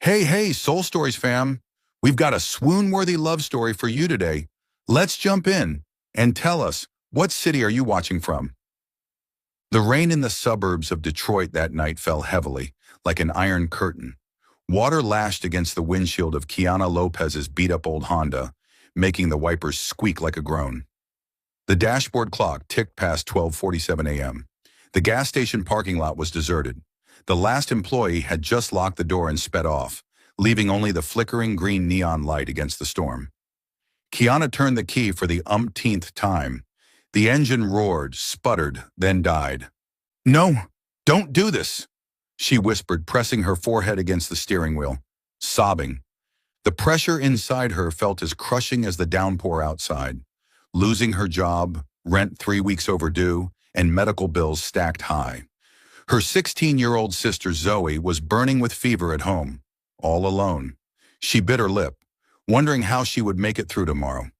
Hey, Soul Stories fam. We've got a swoon-worthy love story for you today. Let's jump in and tell us, what city are you watching from? The rain in the suburbs of Detroit that night fell heavily, like an iron curtain. Water lashed against the windshield of Kiana Lopez's beat-up old Honda, making the wipers squeak like a groan. The dashboard clock ticked past 12:47 a.m. The gas station parking lot was deserted. The last employee had just locked the door and sped off, leaving only the flickering green neon light against the storm. Kiana turned the key for the umpteenth time. The engine roared, sputtered, then died. "No, don't do this," she whispered, pressing her forehead against the steering wheel, sobbing. The pressure inside her felt as crushing as the downpour outside. Losing her job, rent 3 weeks overdue, and medical bills stacked high. Her 16-year-old sister Zoe was burning with fever at home, all alone. She bit her lip, wondering how she would make it through tomorrow.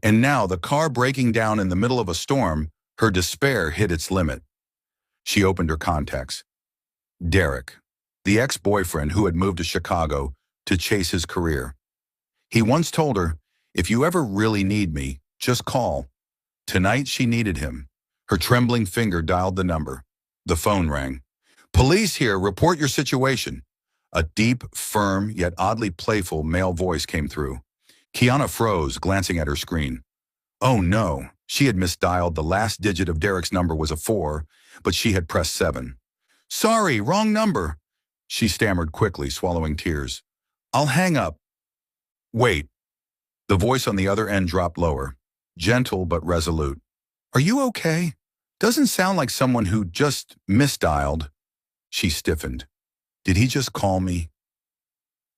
And now, the car breaking down in the middle of a storm, her despair hit its limit. She opened her contacts. Derek, the ex-boyfriend who had moved to Chicago to chase his career. He once told her, "If you ever really need me, just call." Tonight she needed him. Her trembling finger dialed the number. The phone rang. "Police here, report your situation." A deep, firm, yet oddly playful male voice came through. Kiana froze, glancing at her screen. Oh no, she had misdialed. The last digit of Derek's number was a 4, but she had pressed 7. "Sorry, wrong number," she stammered quickly, swallowing tears. "I'll hang up." "Wait." The voice on the other end dropped lower, gentle but resolute. "Are you okay? Doesn't sound like someone who just misdialed." She stiffened. "Did he just call me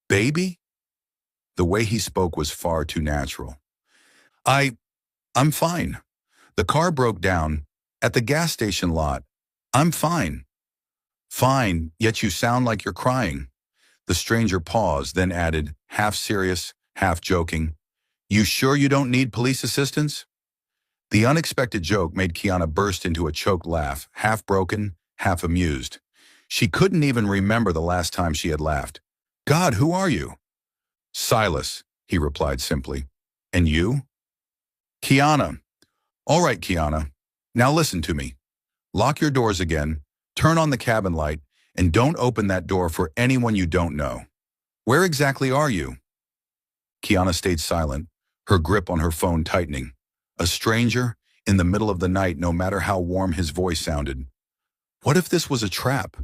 baby?" The way he spoke was far too natural. I'm fine. The car broke down at the gas station lot. I'm fine." "Fine, yet you sound like you're crying." The stranger paused, then added, half serious, half joking, "You sure you don't need police assistance?" The unexpected joke made Kiana burst into a choked laugh, half broken, half amused. She couldn't even remember the last time she had laughed. "God, who are you?" "Silas," he replied simply. "And you?" "Kiana." "All right, Kiana. Now listen to me. Lock your doors again, turn on the cabin light, and don't open that door for anyone you don't know. Where exactly are you?" Kiana stayed silent, her grip on her phone tightening. A stranger, in the middle of the night, no matter how warm his voice sounded. What if this was a trap?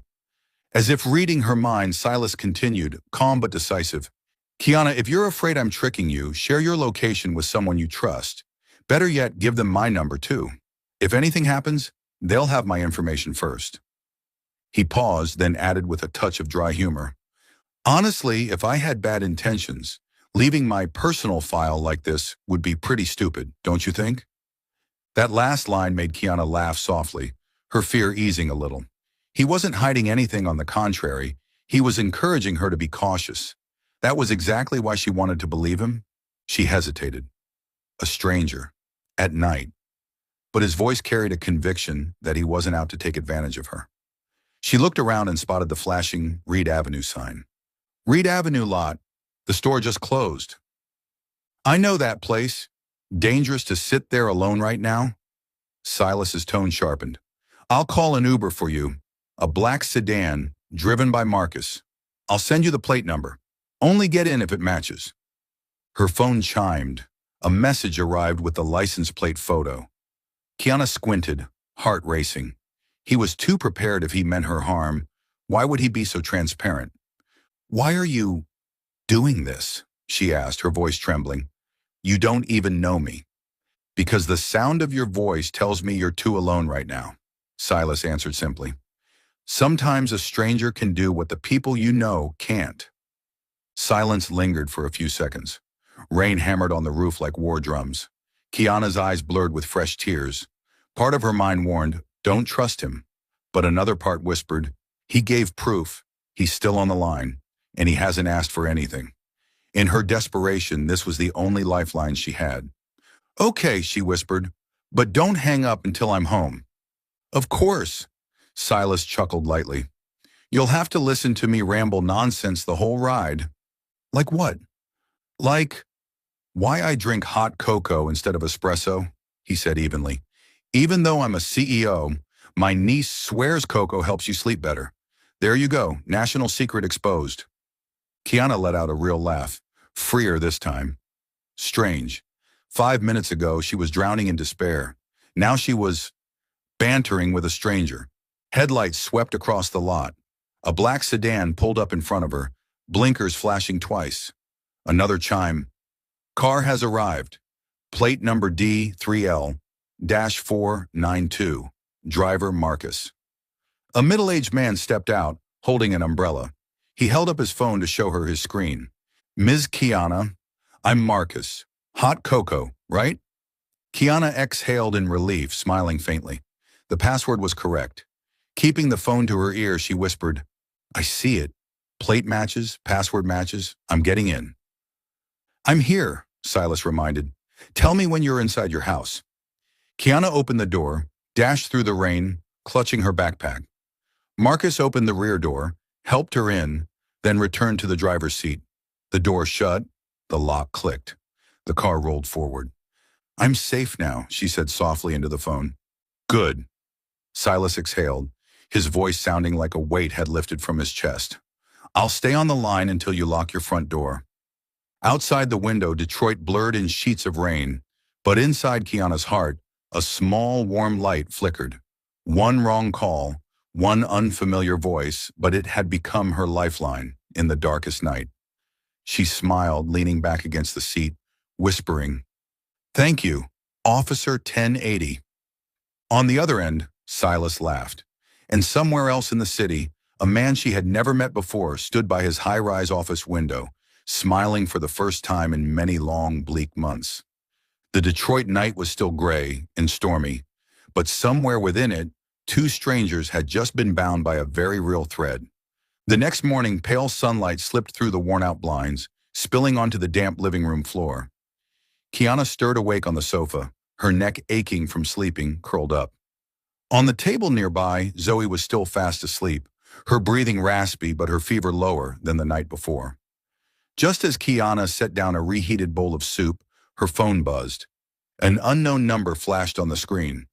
As if reading her mind, Silas continued, calm but decisive. "Kiana, if you're afraid I'm tricking you, share your location with someone you trust. Better yet, give them my number too. If anything happens, they'll have my information first." He paused, then added with a touch of dry humor. "Honestly, if I had bad intentions, leaving my personal file like this would be pretty stupid, don't you think?" That last line made Kiana laugh softly, her fear easing a little. He wasn't hiding anything, on the contrary. He was encouraging her to be cautious. That was exactly why she wanted to believe him. She hesitated. A stranger. At night. But his voice carried a conviction that he wasn't out to take advantage of her. She looked around and spotted the flashing Reed Avenue sign. "Reed Avenue lot. The store just closed." "I know that place. Dangerous to sit there alone right now." Silas's tone sharpened. "I'll call an Uber for you. A black sedan, driven by Marcus. I'll send you the plate number. Only get in if it matches." Her phone chimed. A message arrived with the license plate photo. Kiana squinted, heart racing. He was too prepared if he meant her harm. Why would he be so transparent? "Why are you doing this?" she asked, her voice trembling. "You don't even know me." "Because the sound of your voice tells me you're too alone right now," Silas answered simply. "Sometimes a stranger can do what the people you know can't." Silence lingered for a few seconds. Rain hammered on the roof like war drums. Kiana's eyes blurred with fresh tears. Part of her mind warned, don't trust him. But another part whispered, he gave proof, he's still on the line, and he hasn't asked for anything. In her desperation, this was the only lifeline she had. "Okay," she whispered, "but don't hang up until I'm home." "Of course," Silas chuckled lightly. You'll have to listen to me ramble nonsense the whole ride. Like what? Like, why I drink hot cocoa instead of espresso, he said evenly. Even though I'm a CEO, my niece swears cocoa helps you sleep better. There you go, national secret exposed. Kiana let out a real laugh, freer this time. Strange. 5 minutes ago, she was drowning in despair. Now she was bantering with a stranger. Headlights swept across the lot. A black sedan pulled up in front of her, blinkers flashing twice. Another chime. Car has arrived. Plate number D3L-492. Driver Marcus. A middle-aged man stepped out, holding an umbrella. He held up his phone to show her his screen. Ms. Kiana, I'm Marcus. Hot cocoa, right? Kiana exhaled in relief, smiling faintly. The password was correct. Keeping the phone to her ear, she whispered, I see it. Plate matches, password matches. I'm getting in. I'm here, Silas reminded. Tell me when you're inside your house. Kiana opened the door, dashed through the rain, clutching her backpack. Marcus opened the rear door, helped her in, then returned to the driver's seat. The door shut, the lock clicked. The car rolled forward. I'm safe now, she said softly into the phone. Good. Silas exhaled, his voice sounding like a weight had lifted from his chest. I'll stay on the line until you lock your front door. Outside the window, Detroit blurred in sheets of rain, but inside Kiana's heart, a small, warm light flickered. One wrong call, one unfamiliar voice, but it had become her lifeline in the darkest night. She smiled, leaning back against the seat, whispering, Thank you, Officer 1080. On the other end, Silas laughed, and somewhere else in the city, a man she had never met before stood by his high-rise office window, smiling for the first time in many long, bleak months. The Detroit night was still gray and stormy, but somewhere within it, two strangers had just been bound by a very real thread. The next morning, pale sunlight slipped through the worn-out blinds, spilling onto the damp living room floor. Kiana stirred awake on the sofa, her neck aching from sleeping, curled up. On the table nearby, Zoe was still fast asleep, her breathing raspy but her fever lower than the night before. Just as Kiana set down a reheated bowl of soup, her phone buzzed. An unknown number flashed on the screen.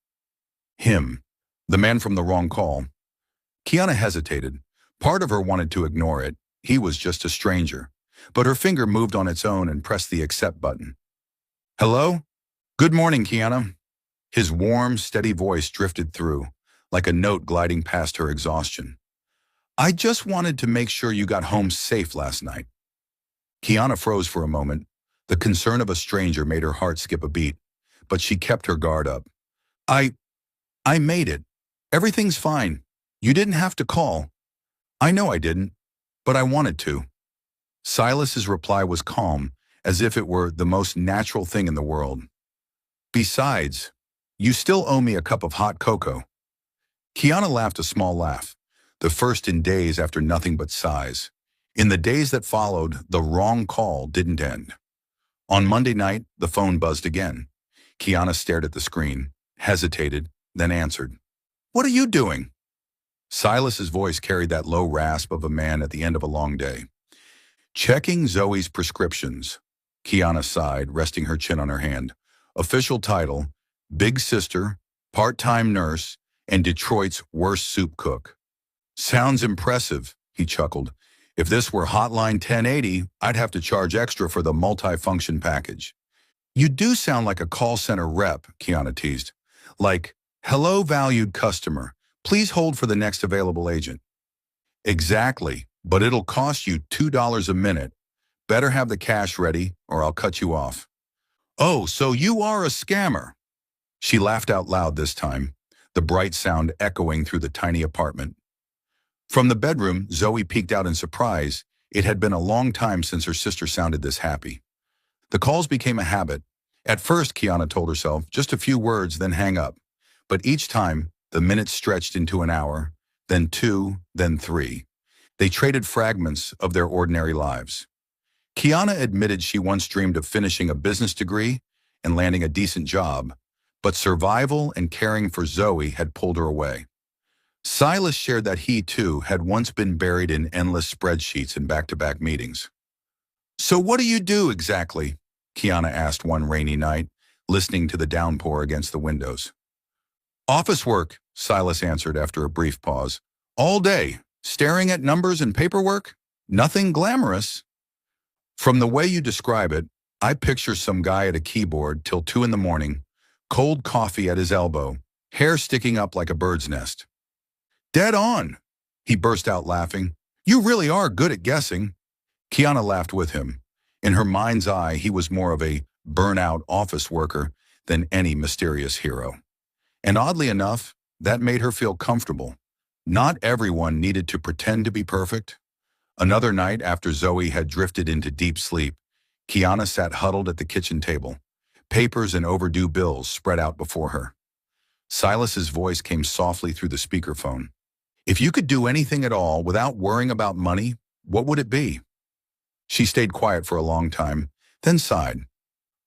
Him, the man from the wrong call. Kiana hesitated. Part of her wanted to ignore it. He was just a stranger. But her finger moved on its own and pressed the accept button. Hello? Good morning, Kiana. His warm, steady voice drifted through, like a note gliding past her exhaustion. I just wanted to make sure you got home safe last night. Kiana froze for a moment. The concern of a stranger made her heart skip a beat, but she kept her guard up. I made it. Everything's fine. You didn't have to call. I know I didn't, but I wanted to. Silas's reply was calm, as if it were the most natural thing in the world. Besides, you still owe me a cup of hot cocoa. Kiana laughed a small laugh, the first in days after nothing but sighs. In the days that followed, the wrong call didn't end. On Monday night, the phone buzzed again. Kiana stared at the screen, hesitated, then answered. What are you doing? Silas's voice carried that low rasp of a man at the end of a long day. Checking Zoe's prescriptions. Kiana sighed, resting her chin on her hand. Official title, Big Sister, Part-Time Nurse, and Detroit's Worst Soup Cook. Sounds impressive, he chuckled. If this were Hotline 1080, I'd have to charge extra for the multi-function package. You do sound like a call center rep, Kiana teased. Like, hello, valued customer. Please hold for the next available agent. Exactly, but it'll cost you $2 a minute. Better have the cash ready, or I'll cut you off. Oh, so you are a scammer. She laughed out loud this time, the bright sound echoing through the tiny apartment. From the bedroom, Zoe peeked out in surprise. It had been a long time since her sister sounded this happy. The calls became a habit. At first, Kiana told herself, just a few words, then hang up. But each time, the minutes stretched into an hour, then 2, then 3. They traded fragments of their ordinary lives. Kiana admitted she once dreamed of finishing a business degree and landing a decent job, but survival and caring for Zoe had pulled her away. Silas shared that he, too, had once been buried in endless spreadsheets and back-to-back meetings. "So what do you do exactly?" Kiana asked one rainy night, listening to the downpour against the windows. "Office work," Silas answered after a brief pause. "All day, staring at numbers and paperwork? Nothing glamorous." "From the way you describe it, I picture some guy at a keyboard till 2 in the morning, cold coffee at his elbow, hair sticking up like a bird's nest." "Dead on!" He burst out laughing. "You really are good at guessing." Kiana laughed with him. In her mind's eye, he was more of a burnout office worker than any mysterious hero. And oddly enough, that made her feel comfortable. Not everyone needed to pretend to be perfect. Another night, after Zoe had drifted into deep sleep, Kiana sat huddled at the kitchen table, papers and overdue bills spread out before her. Silas's voice came softly through the speakerphone. "If you could do anything at all without worrying about money, what would it be?" She stayed quiet for a long time, then sighed.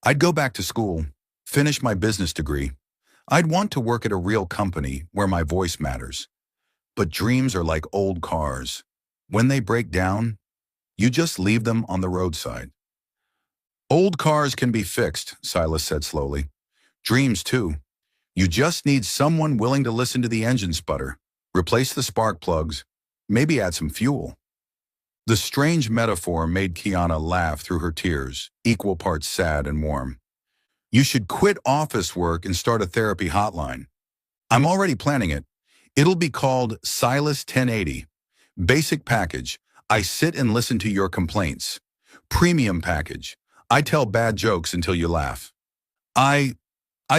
"I'd go back to school, finish my business degree. I'd want to work at a real company where my voice matters. But dreams are like old cars. When they break down, you just leave them on the roadside." "Old cars can be fixed," Silas said slowly. "Dreams too. You just need someone willing to listen to the engine sputter, replace the spark plugs, maybe add some fuel." The strange metaphor made Kiana laugh through her tears, equal parts sad and warm. "You should quit office work and start a therapy hotline. I'm already planning it. It'll be called Silas 1080. Basic package, I sit and listen to your complaints. Premium package, I tell bad jokes until you laugh." I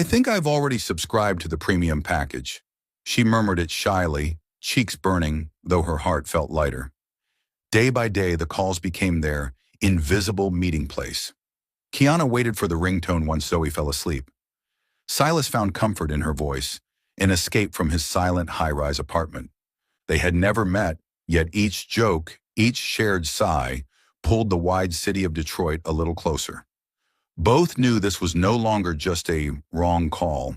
think I've already subscribed to the premium package." She murmured it shyly, cheeks burning, though her heart felt lighter. Day by day, the calls became their invisible meeting place. Kiana waited for the ringtone once Zoe fell asleep. Silas found comfort in her voice, an escape from his silent high-rise apartment. They had never met, yet each joke, each shared sigh, pulled the wide city of Detroit a little closer. Both knew this was no longer just a wrong call.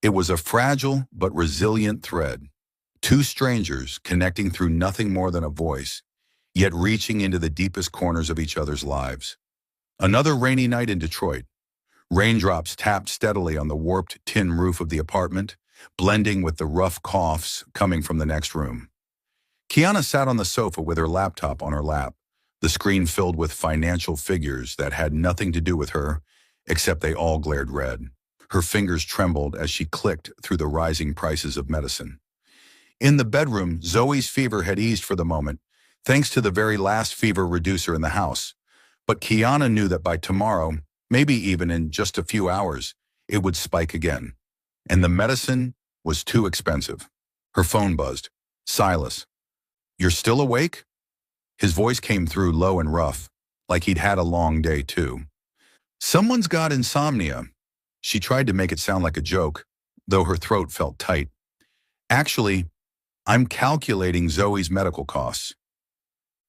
It was a fragile but resilient thread. Two strangers connecting through nothing more than a voice, yet reaching into the deepest corners of each other's lives. Another rainy night in Detroit. Raindrops tapped steadily on the warped tin roof of the apartment, blending with the rough coughs coming from the next room. Kiana sat on the sofa with her laptop on her lap, the screen filled with financial figures that had nothing to do with her, except they all glared red. Her fingers trembled as she clicked through the rising prices of medicine. In the bedroom, Zoe's fever had eased for the moment, thanks to the very last fever reducer in the house. But Kiana knew that by tomorrow, maybe even in just a few hours, it would spike again. And the medicine was too expensive. Her phone buzzed. "Silas, you're still awake?" His voice came through low and rough, like he'd had a long day too. "Someone's got insomnia." She tried to make it sound like a joke, though her throat felt tight. "Actually, I'm calculating Zoe's medical costs."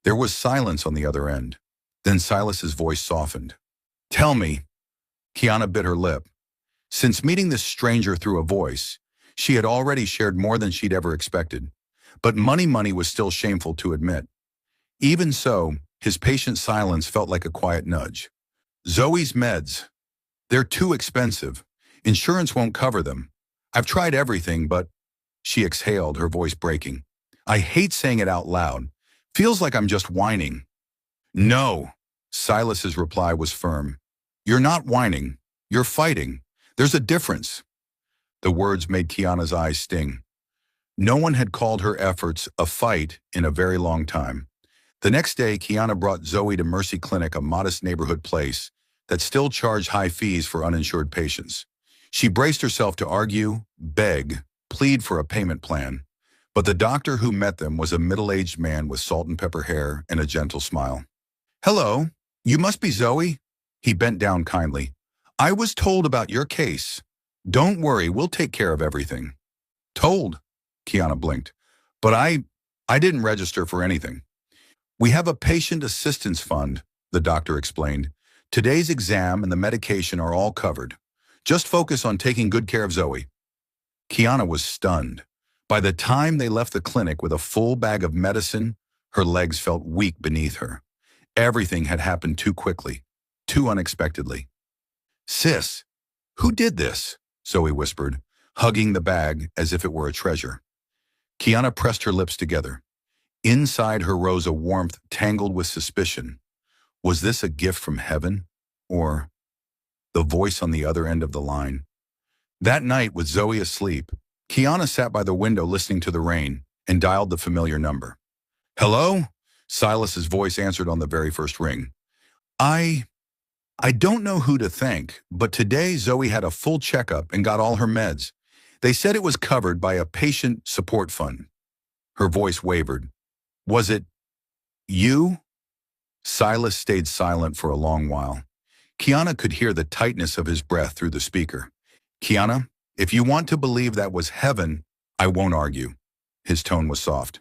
There was silence on the other end. Then Silas's voice softened. "Tell me." Kiana bit her lip. Since meeting this stranger through a voice, she had already shared more than she'd ever expected. But money was still shameful to admit. Even so, his patient silence felt like a quiet nudge. "Zoe's meds. They're too expensive. Insurance won't cover them. I've tried everything, but..." She exhaled, her voice breaking. "I hate saying it out loud. Feels like I'm just whining." "No." Silas's reply was firm. "You're not whining. You're fighting. There's a difference." The words made Kiana's eyes sting. No one had called her efforts a fight in a very long time. The next day, Kiana brought Zoe to Mercy Clinic, a modest neighborhood place that still charged high fees for uninsured patients. She braced herself to argue, beg, plead for a payment plan. But the doctor who met them was a middle-aged man with salt and pepper hair and a gentle smile. "Hello, you must be Zoe?" He bent down kindly. "I was told about your case. Don't worry, we'll take care of everything." "Told?" Kiana blinked. "But I didn't register for anything." "We have a patient assistance fund," the doctor explained. "Today's exam and the medication are all covered. Just focus on taking good care of Zoe." Kiana was stunned. By the time they left the clinic with a full bag of medicine, her legs felt weak beneath her. Everything had happened too quickly, too unexpectedly. "Sis, who did this?" Zoe whispered, hugging the bag as if it were a treasure. Kiana pressed her lips together. Inside her rose a warmth tangled with suspicion. Was this a gift from heaven? Or the voice on the other end of the line? That night, with Zoe asleep, Kiana sat by the window listening to the rain and dialed the familiar number. "Hello?" Silas's voice answered on the very first ring. I don't know who to thank, but today Zoe had a full checkup and got all her meds. They said it was covered by a patient support fund." Her voice wavered. "Was it you?" Silas stayed silent for a long while. Kiana could hear the tightness of his breath through the speaker. "Kiana, if you want to believe that was heaven, I won't argue." His tone was soft.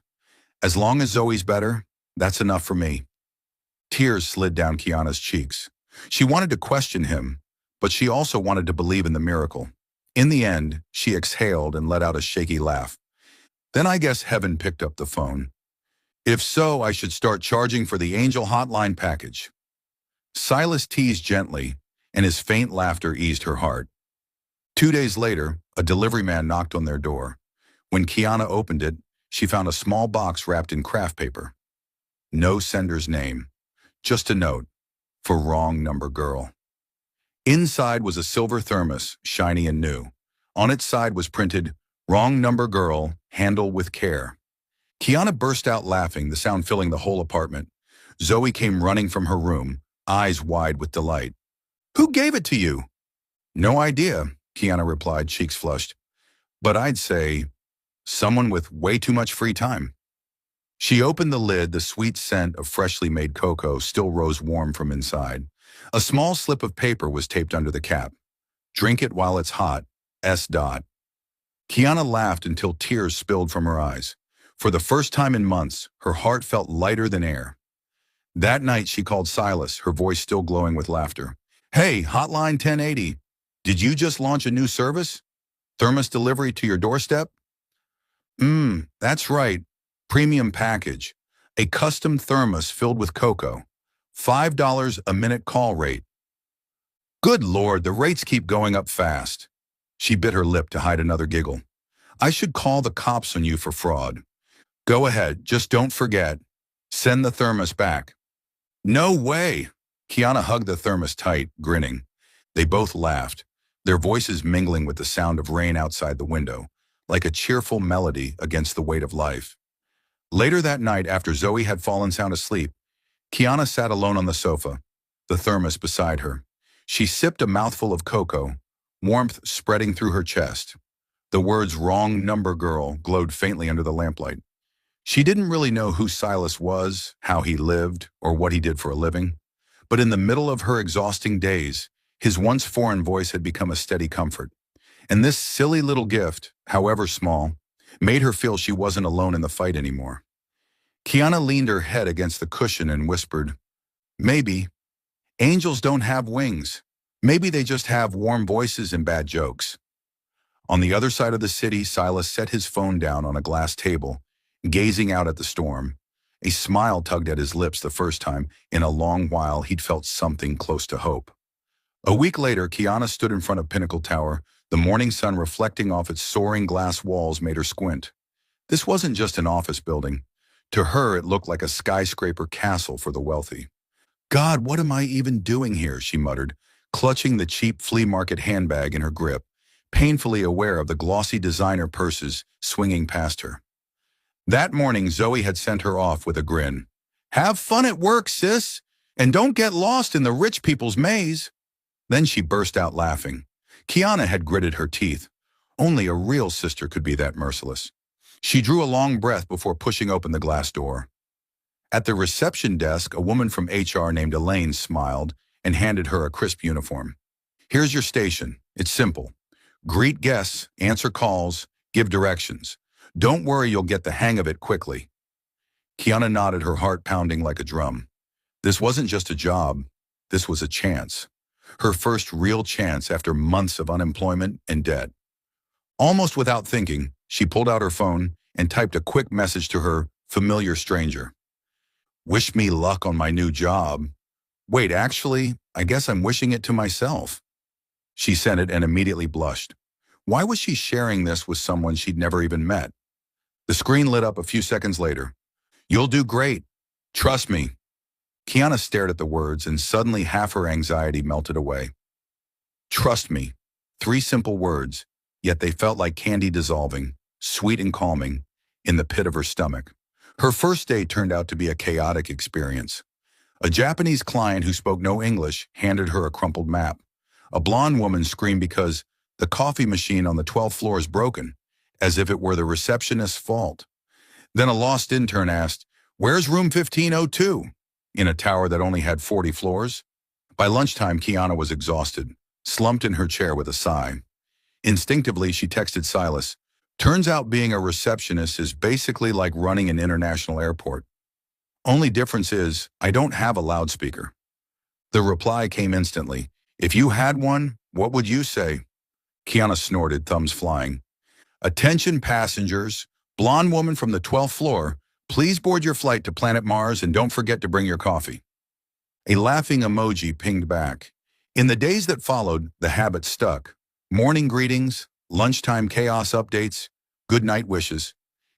"As long as Zoe's better, that's enough for me." Tears slid down Kiana's cheeks. She wanted to question him, but she also wanted to believe in the miracle. In the end, she exhaled and let out a shaky laugh. "Then I guess heaven picked up the phone. If so, I should start charging for the Angel Hotline package." Silas teased gently, and his faint laughter eased her heart. 2 days later, a delivery man knocked on their door. When Kiana opened it, she found a small box wrapped in craft paper. No sender's name, just a note, "For wrong number girl." Inside was a silver thermos, shiny and new. On its side was printed, "Wrong number girl, handle with care." Kiana burst out laughing, the sound filling the whole apartment. Zoe came running from her room, eyes wide with delight. "Who gave it to you?" "No idea," Kiana replied, cheeks flushed. "But I'd say someone with way too much free time." She opened the lid. The sweet scent of freshly made cocoa still rose warm from inside. A small slip of paper was taped under the cap. "Drink it while it's hot. S. Kiana laughed until tears spilled from her eyes. For the first time in months, her heart felt lighter than air. That night she called Silas, her voice still glowing with laughter. "Hey, Hotline 1080. Did you just launch a new service? Thermos delivery to your doorstep?" That's right. Premium package. A custom thermos filled with cocoa. $5 a minute call rate." "Good Lord, the rates keep going up fast." She bit her lip to hide another giggle. "I should call the cops on you for fraud." "Go ahead, just don't forget. Send the thermos back." "No way." Kiana hugged the thermos tight, grinning. They both laughed, their voices mingling with the sound of rain outside the window, like a cheerful melody against the weight of life. Later that night, after Zoe had fallen sound asleep, Kiana sat alone on the sofa, the thermos beside her. She sipped a mouthful of cocoa, warmth spreading through her chest. The words "wrong number girl" glowed faintly under the lamplight. She didn't really know who Silas was, how he lived, or what he did for a living. But in the middle of her exhausting days, his once foreign voice had become a steady comfort. And this silly little gift, however small, made her feel she wasn't alone in the fight anymore. Kiana leaned her head against the cushion and whispered, "Maybe. Angels don't have wings. Maybe they just have warm voices and bad jokes." On the other side of the city, Silas set his phone down on a glass table, gazing out at the storm. A smile tugged at his lips the first time in a long while he'd felt something close to hope. A week later, Kiana stood in front of Pinnacle Tower. The morning sun reflecting off its soaring glass walls made her squint. This wasn't just an office building. To her, it looked like a skyscraper castle for the wealthy. "God, what am I even doing here?" she muttered, clutching the cheap flea market handbag in her grip, painfully aware of the glossy designer purses swinging past her. That morning, Zoe had sent her off with a grin. "Have fun at work, sis, and don't get lost in the rich people's maze." Then she burst out laughing. Kiana had gritted her teeth. Only a real sister could be that merciless. She drew a long breath before pushing open the glass door. At the reception desk, a woman from HR named Elaine smiled and handed her a crisp uniform. "Here's your station. It's simple. Greet guests, answer calls, give directions. Don't worry, you'll get the hang of it quickly." Kiana nodded, her heart pounding like a drum. This wasn't just a job. This was a chance. Her first real chance after months of unemployment and debt. Almost without thinking, She pulled out her phone and typed a quick message to her familiar stranger. Wish me luck on my new job. Wait, actually, I guess I'm wishing it to myself. She sent it and immediately blushed. Why was she sharing this with someone she'd never even met? The screen lit up a few seconds later. You'll do great. Trust me. Kiana stared at the words and suddenly half her anxiety melted away. Trust me. 3 simple words, yet they felt like candy dissolving, sweet and calming, in the pit of her stomach. Her first day turned out to be a chaotic experience. A Japanese client who spoke no English handed her a crumpled map. A blonde woman screamed because the coffee machine on the 12th floor is broken, as if it were the receptionist's fault. Then a lost intern asked, "Where's room 1502?" in a tower that only had 40 floors. By lunchtime, Kiana was exhausted, slumped in her chair with a sigh. Instinctively, she texted Silas, "Turns out being a receptionist is basically like running an international airport. Only difference is, I don't have a loudspeaker." The reply came instantly. "If you had one, what would you say?" Kiana snorted, thumbs flying. "Attention passengers, blonde woman from the 12th floor, please board your flight to planet Mars and don't forget to bring your coffee." A laughing emoji pinged back. In the days that followed, the habit stuck. Morning greetings, lunchtime chaos updates, good night wishes.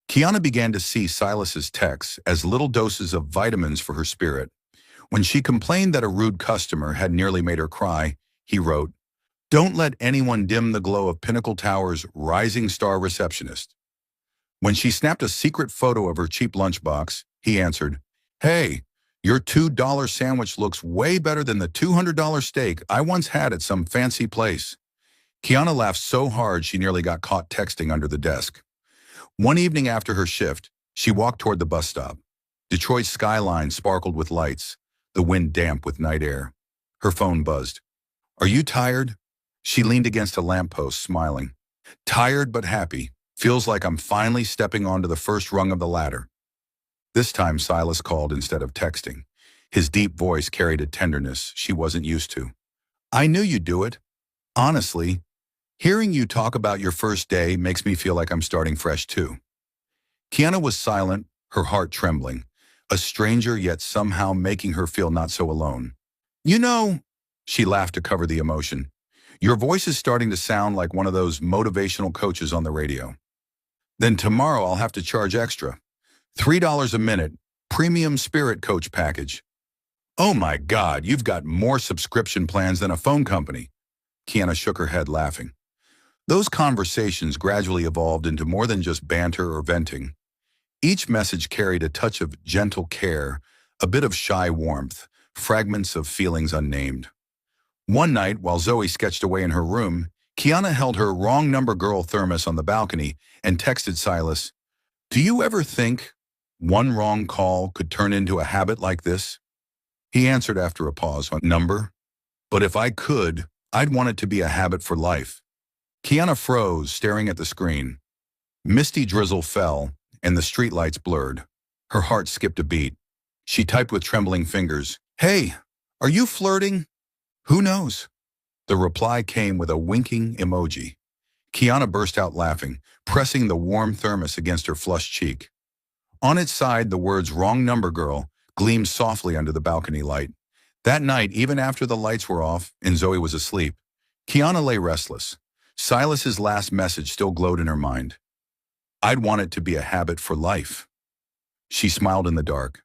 Kiana began to see Silas's texts as little doses of vitamins for her spirit. When she complained that a rude customer had nearly made her cry, he wrote, "Don't let anyone dim the glow of Pinnacle Tower's rising star receptionist." When she snapped a secret photo of her cheap lunchbox, he answered, "Hey, your $2 sandwich looks way better than the $200 steak I once had at some fancy place." Kiana laughed so hard she nearly got caught texting under the desk. One evening after her shift, she walked toward the bus stop. Detroit's skyline sparkled with lights, the wind damp with night air. Her phone buzzed. "Are you tired?" She leaned against a lamppost, smiling. "Tired but happy. Feels like I'm finally stepping onto the first rung of the ladder." This time Silas called instead of texting. His deep voice carried a tenderness she wasn't used to. "I knew you'd do it. Honestly, hearing you talk about your first day makes me feel like I'm starting fresh too." Kiana was silent, her heart trembling, a stranger yet somehow making her feel not so alone. "You know," she laughed to cover the emotion, "your voice is starting to sound like one of those motivational coaches on the radio. Then tomorrow I'll have to charge extra. $3 a minute, premium spirit coach package." "Oh my God, you've got more subscription plans than a phone company." Kiana shook her head, laughing. Those conversations gradually evolved into more than just banter or venting. Each message carried a touch of gentle care, a bit of shy warmth, fragments of feelings unnamed. One night, while Zoe sketched away in her room, Kiana held her wrong number girl thermos on the balcony and texted Silas, "Do you ever think one wrong call could turn into a habit like this?" He answered after a pause, "On number? But if I could, I'd want it to be a habit for life." Kiana froze, staring at the screen. Misty drizzle fell, and the streetlights blurred. Her heart skipped a beat. She typed with trembling fingers, "Hey, are you flirting?" "Who knows?" The reply came with a winking emoji. Kiana burst out laughing, pressing the warm thermos against her flushed cheek. On its side, the words "wrong number girl" gleamed softly under the balcony light. That night, even after the lights were off and Zoe was asleep, Kiana lay restless. Silas's last message still glowed in her mind. "I'd want it to be a habit for life." She smiled in the dark.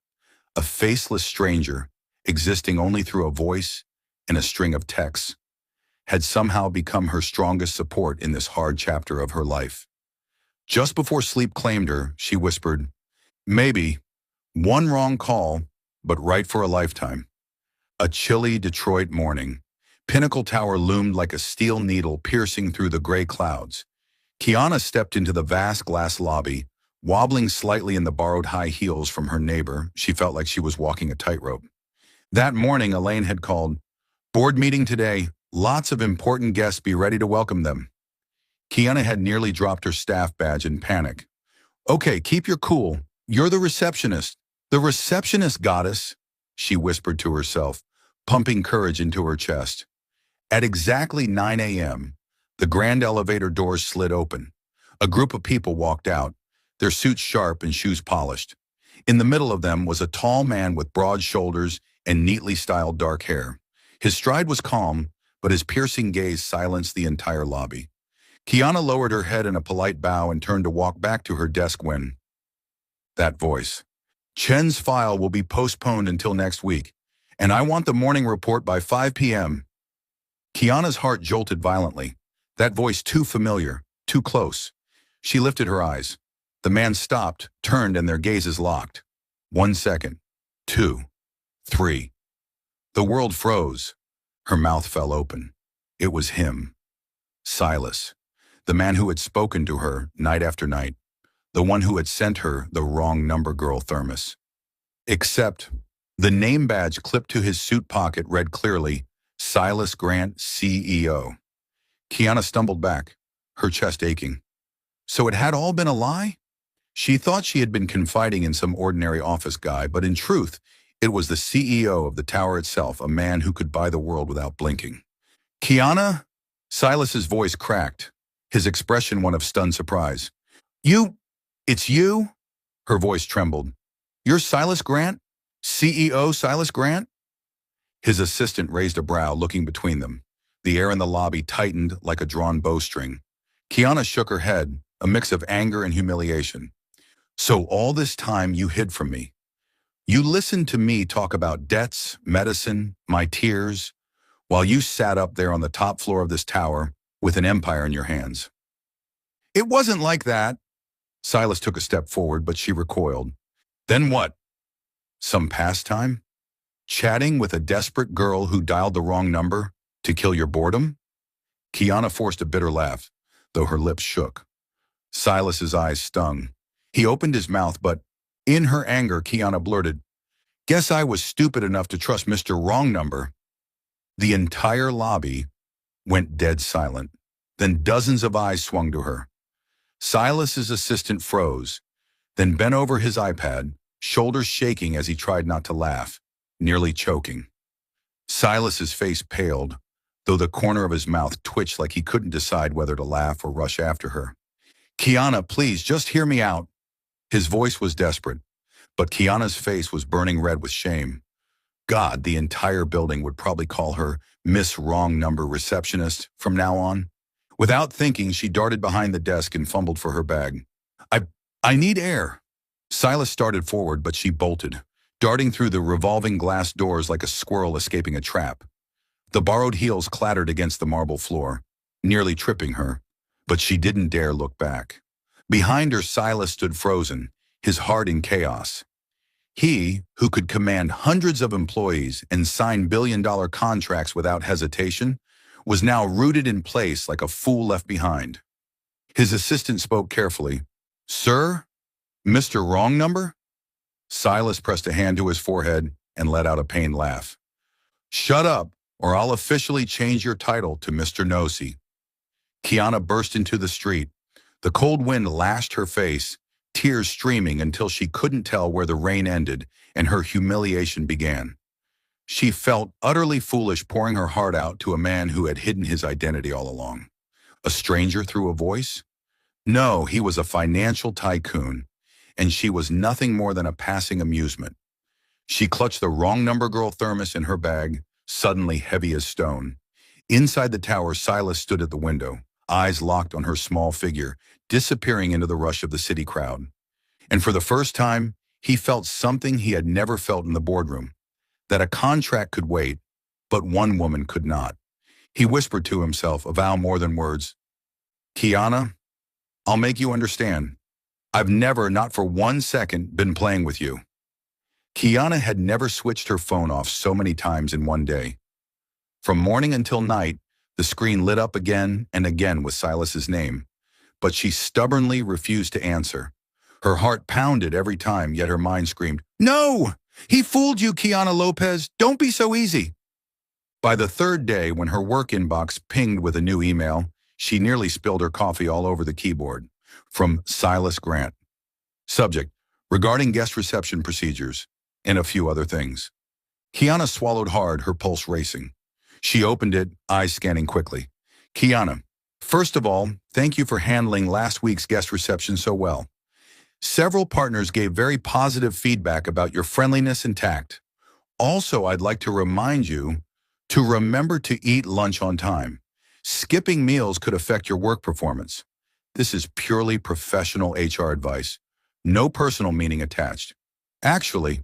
A faceless stranger, existing only through a voice and a string of texts, had somehow become her strongest support in this hard chapter of her life. Just before sleep claimed her, she whispered, "Maybe. One wrong call, but right for a lifetime." A chilly Detroit morning. Pinnacle Tower loomed like a steel needle piercing through the gray clouds. Kiana stepped into the vast glass lobby. Wobbling slightly in the borrowed high heels from her neighbor, she felt like she was walking a tightrope. That morning, Elaine had called, "Board meeting today. Lots of important guests, be ready to welcome them." Kiana had nearly dropped her staff badge in panic. "Okay, keep your cool. You're the receptionist. The receptionist goddess," she whispered to herself, pumping courage into her chest. At exactly 9 a.m., the grand elevator doors slid open. A group of people walked out, their suits sharp and shoes polished. In the middle of them was a tall man with broad shoulders and neatly styled dark hair. His stride was calm, but his piercing gaze silenced the entire lobby. Kiana lowered her head in a polite bow and turned to walk back to her desk when that voice. Chen's file will be postponed until next week, and I want the morning report by 5 p.m. Kiana's heart jolted violently. That voice too familiar, too close. She lifted her eyes. The man stopped, turned, and their gazes locked. 1 second. 2. 3. The world froze. Her mouth fell open. It was him. Silas. The man who had spoken to her night after night. The one who had sent her the wrong number girl thermos. Except the name badge clipped to his suit pocket read clearly, Silas Grant, CEO. Kiana stumbled back, her chest aching. So it had all been a lie? She thought she had been confiding in some ordinary office guy, but in truth, it was the CEO of the tower itself, a man who could buy the world without blinking. Kiana? Silas's voice cracked, his expression one of stunned surprise. It's you? Her voice trembled. You're Silas Grant? CEO Silas Grant? His assistant raised a brow, looking between them. The air in the lobby tightened like a drawn bowstring. Kiana shook her head, a mix of anger and humiliation. So all this time you hid from me. You listened to me talk about debts, medicine, my tears, while you sat up there on the top floor of this tower with an empire in your hands. It wasn't like that. Silas took a step forward, but she recoiled. Then what? Some pastime? Chatting with a desperate girl who dialed the wrong number to kill your boredom? Kiana forced a bitter laugh, though her lips shook. Silas's eyes stung. He opened his mouth, but in her anger, Kiana blurted, Guess I was stupid enough to trust Mr. Wrong Number. The entire lobby went dead silent. Then dozens of eyes swung to her. Silas's assistant froze, then bent over his iPad, shoulders shaking as he tried not to laugh, nearly choking. Silas's face paled, though the corner of his mouth twitched like he couldn't decide whether to laugh or rush after her. Kiana, please, just hear me out. His voice was desperate, but Kiana's face was burning red with shame. God, the entire building would probably call her Miss Wrong Number Receptionist from now on. Without thinking, she darted behind the desk and fumbled for her bag. I need air. Silas started forward, but she bolted, darting through the revolving glass doors like a squirrel escaping a trap. The borrowed heels clattered against the marble floor, nearly tripping her, but she didn't dare look back. Behind her, Silas stood frozen, his heart in chaos. He, who could command hundreds of employees and sign billion-dollar contracts without hesitation, was now rooted in place like a fool left behind. His assistant spoke carefully. Sir? Mr. Wrong Number? Silas pressed a hand to his forehead and let out a pained laugh. Shut up, or I'll officially change your title to Mr. Nosy. Kiana burst into the street. The cold wind lashed her face, tears streaming until she couldn't tell where the rain ended and her humiliation began. She felt utterly foolish pouring her heart out to a man who had hidden his identity all along. A stranger through a voice? No, he was a financial tycoon, and she was nothing more than a passing amusement. She clutched the Wrong Number girl thermos in her bag, suddenly heavy as stone. Inside the tower, Silas stood at the window, eyes locked on her small figure, disappearing into the rush of the city crowd. And for the first time, he felt something he had never felt in the boardroom, that a contract could wait, but one woman could not. He whispered to himself, a vow more than words. Kiana, I'll make you understand. I've never, not for 1 second, been playing with you. Kiana had never switched her phone off so many times in one day. From morning until night, the screen lit up again and again with Silas's name, but she stubbornly refused to answer. Her heart pounded every time, yet her mind screamed, No! He fooled you, Kiana Lopez. Don't be so easy. By the third day, when her work inbox pinged with a new email, she nearly spilled her coffee all over the keyboard. From Silas Grant. Subject, regarding guest reception procedures, and a few other things. Kiana swallowed hard, her pulse racing. She opened it, eyes scanning quickly. Kiana, First of all, thank you for handling last week's guest reception so well. Several partners gave very positive feedback about your friendliness and tact. Also, I'd like to remind you to remember to eat lunch on time. Skipping meals could affect your work performance. This is purely professional HR advice. No personal meaning attached. Actually,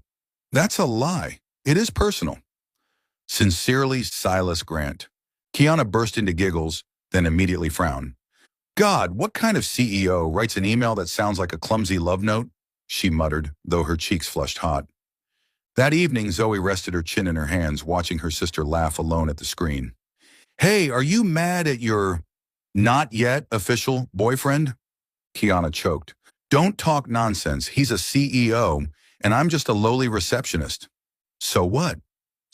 that's a lie. It is personal. Sincerely, Silas Grant. Kiana burst into giggles, then immediately frowned. God, what kind of CEO writes an email that sounds like a clumsy love note? She muttered, though her cheeks flushed hot. That evening, Zoe rested her chin in her hands, watching her sister laugh alone at the screen. Hey, are you mad at your not yet official boyfriend? Kiana choked. Don't talk nonsense. He's a CEO, and I'm just a lowly receptionist. So what?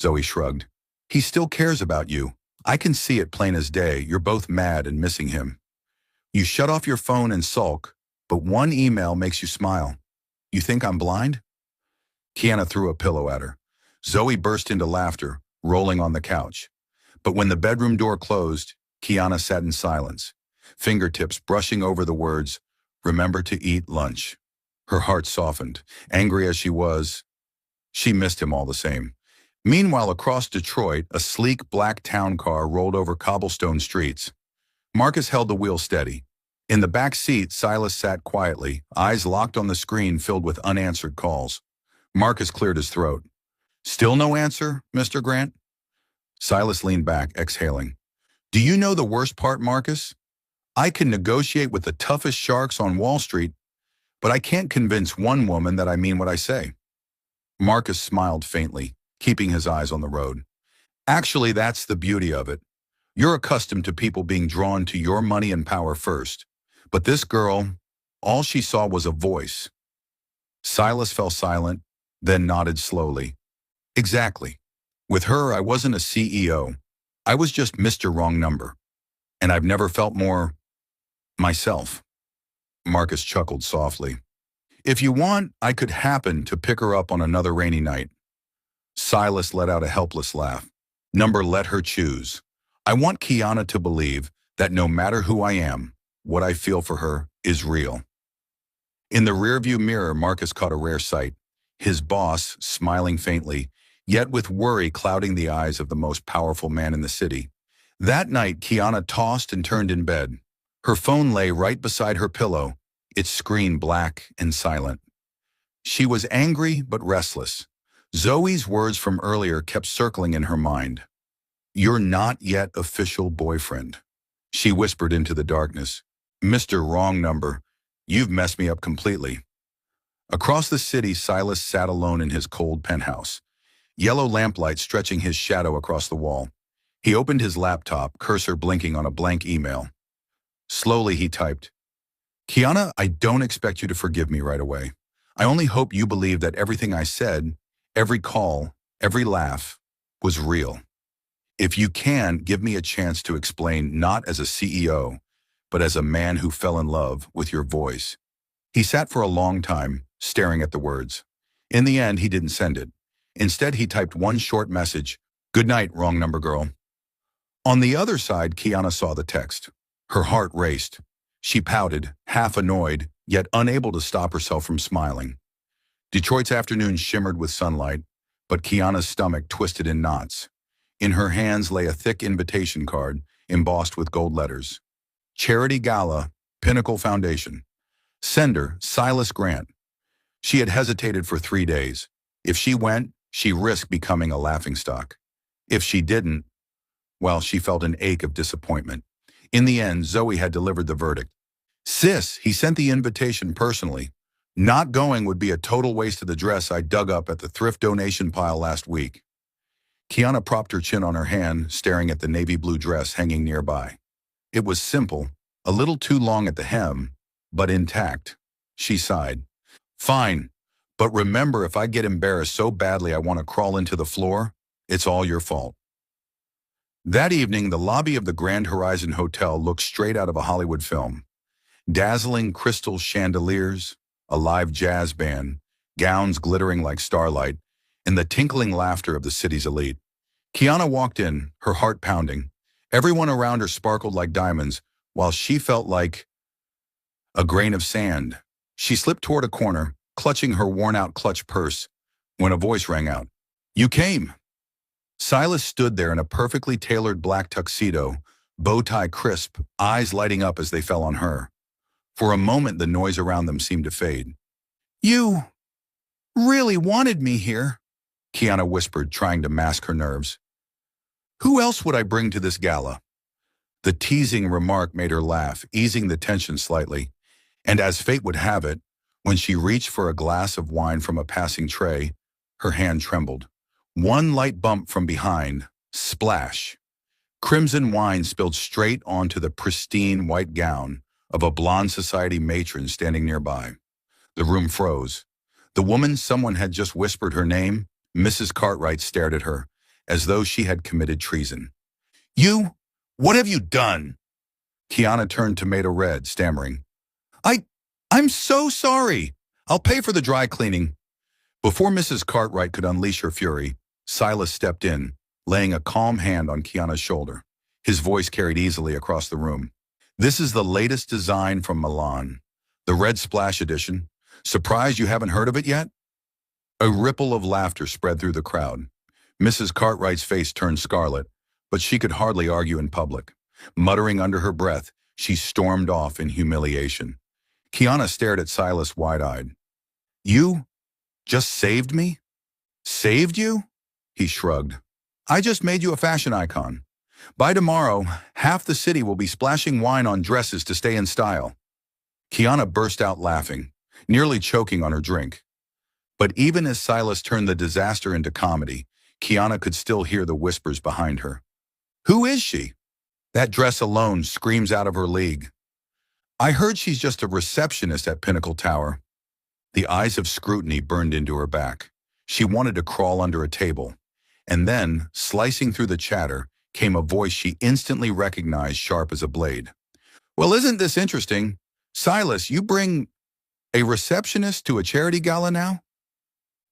Zoe shrugged. He still cares about you. I can see it plain as day. You're both mad and missing him. You shut off your phone and sulk, but one email makes you smile. You think I'm blind? Kiana threw a pillow at her. Zoe burst into laughter, rolling on the couch. But when the bedroom door closed, Kiana sat in silence, fingertips brushing over the words, "Remember to eat lunch." Her heart softened. Angry as she was, she missed him all the same. Meanwhile, across Detroit, a sleek black town car rolled over cobblestone streets. Marcus held the wheel steady. In the back seat, Silas sat quietly, eyes locked on the screen filled with unanswered calls. Marcus cleared his throat. Still no answer, Mr. Grant? Silas leaned back, exhaling. Do you know the worst part, Marcus? I can negotiate with the toughest sharks on Wall Street, but I can't convince one woman that I mean what I say. Marcus smiled faintly, keeping his eyes on the road. Actually, that's the beauty of it. You're accustomed to people being drawn to your money and power first. But this girl, all she saw was a voice. Silas fell silent, then nodded slowly. Exactly. With her, I wasn't a CEO. I was just Mr. Wrong Number. And I've never felt more myself. Marcus chuckled softly. If you want, I could happen to pick her up on another rainy night. Silas let out a helpless laugh. Number, let her choose. I want Kiana to believe that no matter who I am, what I feel for her is real. In the rearview mirror, Marcus caught a rare sight. His boss, smiling faintly, yet with worry clouding the eyes of the most powerful man in the city. That night, Kiana tossed and turned in bed. Her phone lay right beside her pillow, its screen black and silent. She was angry but restless. Zoe's words from earlier kept circling in her mind. You're not yet official boyfriend. She whispered into the darkness. Mr. Wrong Number, you've messed me up completely. Across the city, Silas sat alone in his cold penthouse, yellow lamplight stretching his shadow across the wall. He opened his laptop, cursor blinking on a blank email. Slowly he typed, Kiana, I don't expect you to forgive me right away. I only hope you believe that everything I said, every call, every laugh, was real. If you can, give me a chance to explain not as a CEO, but as a man who fell in love with your voice. He sat for a long time, staring at the words. In the end, he didn't send it. Instead, he typed one short message, Good night, Wrong Number girl. On the other side, Kiana saw the text. Her heart raced. She pouted, half annoyed, yet unable to stop herself from smiling. Detroit's afternoon shimmered with sunlight, but Kiana's stomach twisted in knots. In her hands lay a thick invitation card, embossed with gold letters. Charity Gala, Pinnacle Foundation. Sender, Silas Grant. She had hesitated for 3 days. If she went, she risked becoming a laughingstock. If she didn't, well, she felt an ache of disappointment. In the end, Zoe had delivered the verdict. Sis, he sent the invitation personally. Not going would be a total waste of the dress I dug up at the thrift donation pile last week. Kiana propped her chin on her hand, staring at the navy blue dress hanging nearby. It was simple, a little too long at the hem, but intact. She sighed. Fine, but remember, if I get embarrassed so badly I want to crawl into the floor, it's all your fault. That evening, the lobby of the Grand Horizon Hotel looked straight out of a Hollywood film. Dazzling crystal chandeliers, a live jazz band, gowns glittering like starlight, and the tinkling laughter of the city's elite. Kiana walked in, her heart pounding. Everyone around her sparkled like diamonds, while she felt like a grain of sand. She slipped toward a corner, clutching her worn-out clutch purse, when a voice rang out. "You came." Silas stood there in a perfectly tailored black tuxedo, bow tie crisp, eyes lighting up as they fell on her. For a moment, the noise around them seemed to fade. "You really wanted me here," Kiana whispered, trying to mask her nerves. "Who else would I bring to this gala?" The teasing remark made her laugh, easing the tension slightly. And as fate would have it, when she reached for a glass of wine from a passing tray, her hand trembled. One light bump from behind, splash. Crimson wine spilled straight onto the pristine white gown of a blonde society matron standing nearby. The room froze. The woman someone had just whispered her name, Mrs. Cartwright, stared at her, as though she had committed treason. What have you done?" Kiana turned tomato red, stammering. I'm so sorry. I'll pay for the dry cleaning." Before Mrs. Cartwright could unleash her fury, Silas stepped in, laying a calm hand on Kiana's shoulder. His voice carried easily across the room. "This is the latest design from Milan, the Red Splash edition. Surprised you haven't heard of it yet?" A ripple of laughter spread through the crowd. Mrs. Cartwright's face turned scarlet, but she could hardly argue in public. Muttering under her breath, she stormed off in humiliation. Kiana stared at Silas wide-eyed. "You just saved me?" "Saved you?" He shrugged. "I just made you a fashion icon. By tomorrow, half the city will be splashing wine on dresses to stay in style." Kiana burst out laughing, nearly choking on her drink. But even as Silas turned the disaster into comedy, Kiana could still hear the whispers behind her. "Who is she? That dress alone screams out of her league. I heard she's just a receptionist at Pinnacle Tower." The eyes of scrutiny burned into her back. She wanted to crawl under a table. And then, slicing through the chatter, came a voice she instantly recognized, sharp as a blade. "Well, isn't this interesting? Silas, you bring a receptionist to a charity gala now?"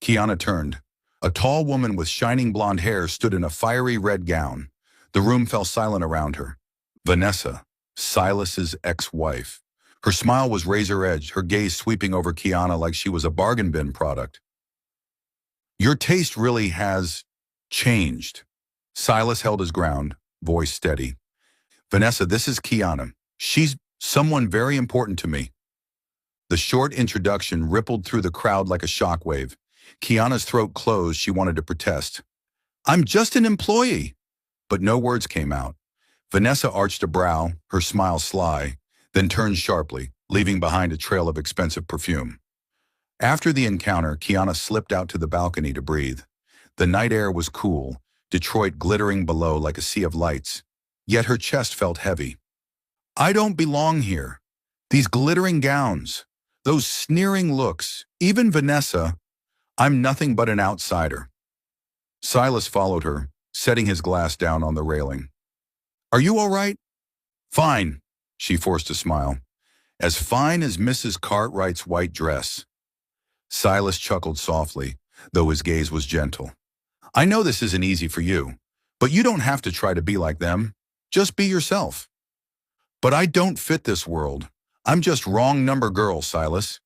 Kiana turned. A tall woman with shining blonde hair stood in a fiery red gown. The room fell silent around her. Vanessa, Silas's ex-wife. Her smile was razor-edged, her gaze sweeping over Kiana like she was a bargain bin product. "Your taste really has changed." Silas held his ground, voice steady. "Vanessa, this is Kiana. She's someone very important to me." The short introduction rippled through the crowd like a shockwave. Kiana's throat closed, she wanted to protest. "I'm just an employee." But no words came out. Vanessa arched a brow, her smile sly, then turned sharply, leaving behind a trail of expensive perfume. After the encounter, Kiana slipped out to the balcony to breathe. The night air was cool, Detroit glittering below like a sea of lights, yet her chest felt heavy. "I don't belong here. These glittering gowns, those sneering looks, even Vanessa, I'm nothing but an outsider." Silas followed her, setting his glass down on the railing. "Are you all right?" "Fine," she forced a smile. "As fine as Mrs. Cartwright's white dress." Silas chuckled softly, though his gaze was gentle. "I know this isn't easy for you, but you don't have to try to be like them. Just be yourself." "But I don't fit this world. I'm just wrong number girl, Silas."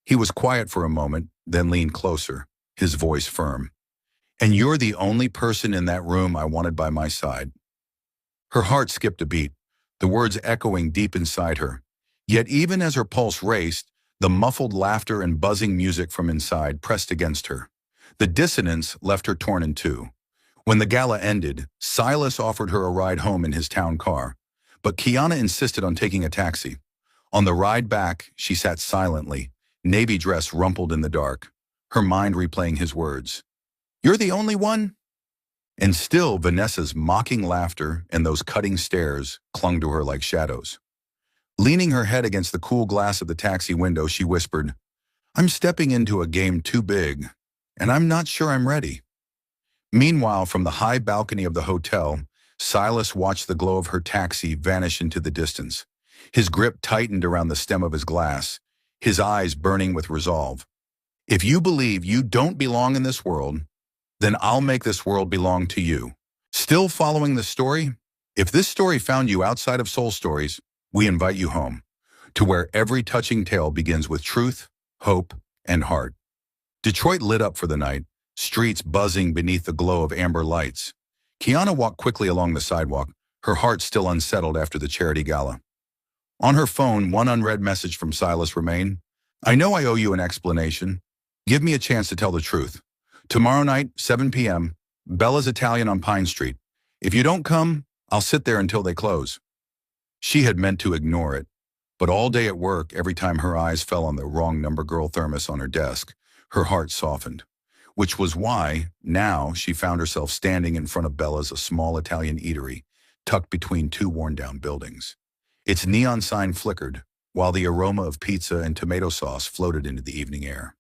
He was quiet for a moment, then leaned closer, his voice firm. "And you're the only person in that room I wanted by my side." Her heart skipped a beat, the words echoing deep inside her. Yet even as her pulse raced, the muffled laughter and buzzing music from inside pressed against her. The dissonance left her torn in two. When the gala ended, Silas offered her a ride home in his town car, but Kiana insisted on taking a taxi. On the ride back, she sat silently, navy dress rumpled in the dark, her mind replaying his words. "You're the only one?" And still Vanessa's mocking laughter and those cutting stares clung to her like shadows. Leaning her head against the cool glass of the taxi window, she whispered, "I'm stepping into a game too big, and I'm not sure I'm ready." Meanwhile, from the high balcony of the hotel, Silas watched the glow of her taxi vanish into the distance. His grip tightened around the stem of his glass, his eyes burning with resolve. "If you believe you don't belong in this world, then I'll make this world belong to you." Still following the story? If this story found you outside of Soul Stories, we invite you home, to where every touching tale begins with truth, hope, and heart. Detroit lit up for the night, streets buzzing beneath the glow of amber lights. Kiana walked quickly along the sidewalk, her heart still unsettled after the charity gala. On her phone, one unread message from Silas remained. I know I owe you an explanation. Give me a chance to tell the truth. Tomorrow night, 7 p.m., Bella's Italian on Pine Street. If you don't come, I'll sit there until they close. She had meant to ignore it, but all day at work, every time her eyes fell on the wrong number girl thermos on her desk, her heart softened, which was why, now, she found herself standing in front of Bella's, a small Italian eatery, tucked between two worn-down buildings. Its neon sign flickered, while the aroma of pizza and tomato sauce floated into the evening air.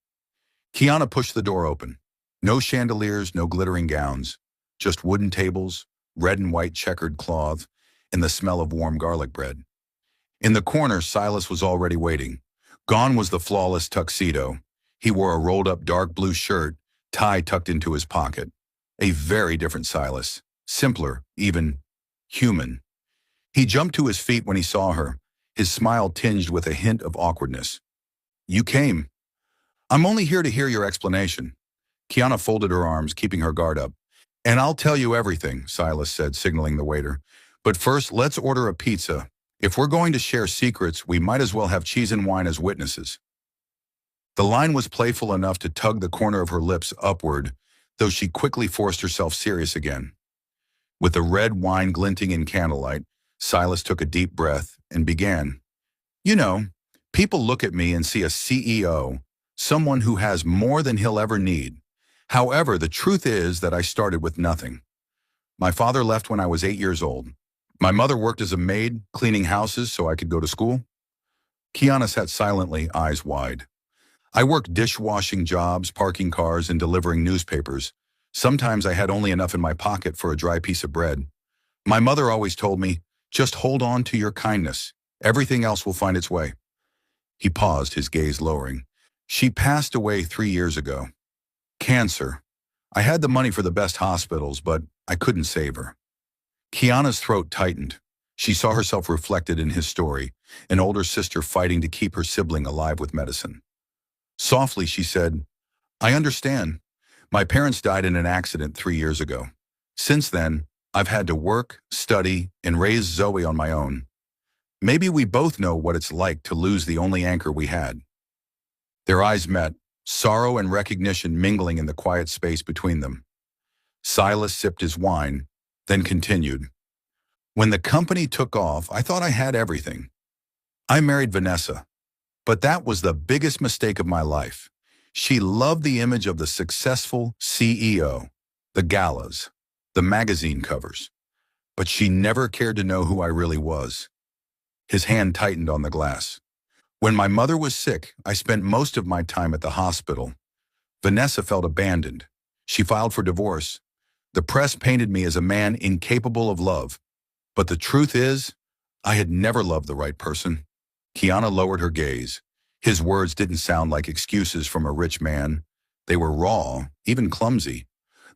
Kiana pushed the door open. No chandeliers, no glittering gowns, just wooden tables, red and white checkered cloth, and the smell of warm garlic bread. In the corner, Silas was already waiting. Gone was the flawless tuxedo. He wore a rolled-up dark blue shirt, tie tucked into his pocket. A very different Silas, simpler, even human. He jumped to his feet when he saw her, his smile tinged with a hint of awkwardness. You came. I'm only here to hear your explanation. Kiana folded her arms, keeping her guard up. And I'll tell you everything, Silas said, signaling the waiter. But first, let's order a pizza. If we're going to share secrets, we might as well have cheese and wine as witnesses. The line was playful enough to tug the corner of her lips upward, though she quickly forced herself serious again. With the red wine glinting in candlelight, Silas took a deep breath and began. You know, people look at me and see a CEO, someone who has more than he'll ever need. However, the truth is that I started with nothing. My father left when I was 8 years old. My mother worked as a maid, cleaning houses so I could go to school. Kiana sat silently, eyes wide. I worked dishwashing jobs, parking cars, and delivering newspapers. Sometimes I had only enough in my pocket for a dry piece of bread. My mother always told me, just hold on to your kindness. Everything else will find its way. He paused, his gaze lowering. She passed away 3 years ago. Cancer. I had the money for the best hospitals, but I couldn't save her. Kiana's throat tightened. She saw herself reflected in his story, an older sister fighting to keep her sibling alive with medicine. Softly, she said, I understand. My parents died in an accident 3 years ago. Since then, I've had to work, study, and raise Zoe on my own. Maybe we both know what it's like to lose the only anchor we had. Their eyes met, sorrow and recognition mingling in the quiet space between them. Silas sipped his wine, then continued. When the company took off, I thought I had everything. I married Vanessa, but that was the biggest mistake of my life. She loved the image of the successful CEO, the galas, the magazine covers, but she never cared to know who I really was. His hand tightened on the glass. When my mother was sick, I spent most of my time at the hospital. Vanessa felt abandoned. She filed for divorce. The press painted me as a man incapable of love. But the truth is, I had never loved the right person. Kiana lowered her gaze. His words didn't sound like excuses from a rich man. They were raw, even clumsy.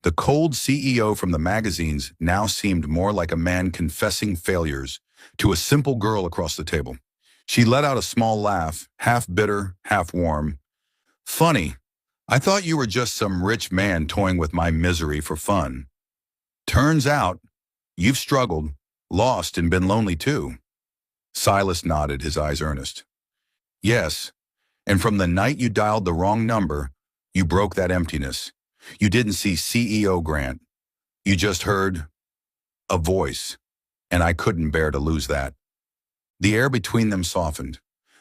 The cold CEO from the magazines now seemed more like a man confessing failures to a simple girl across the table. She let out a small laugh, half bitter, half warm. Funny, I thought you were just some rich man toying with my misery for fun. Turns out, you've struggled, lost, and been lonely too. Silas nodded, his eyes earnest. Yes, and from the night you dialed the wrong number, you broke that emptiness. You didn't see CEO Grant. You just heard a voice, and I couldn't bear to lose that. The air between them softened.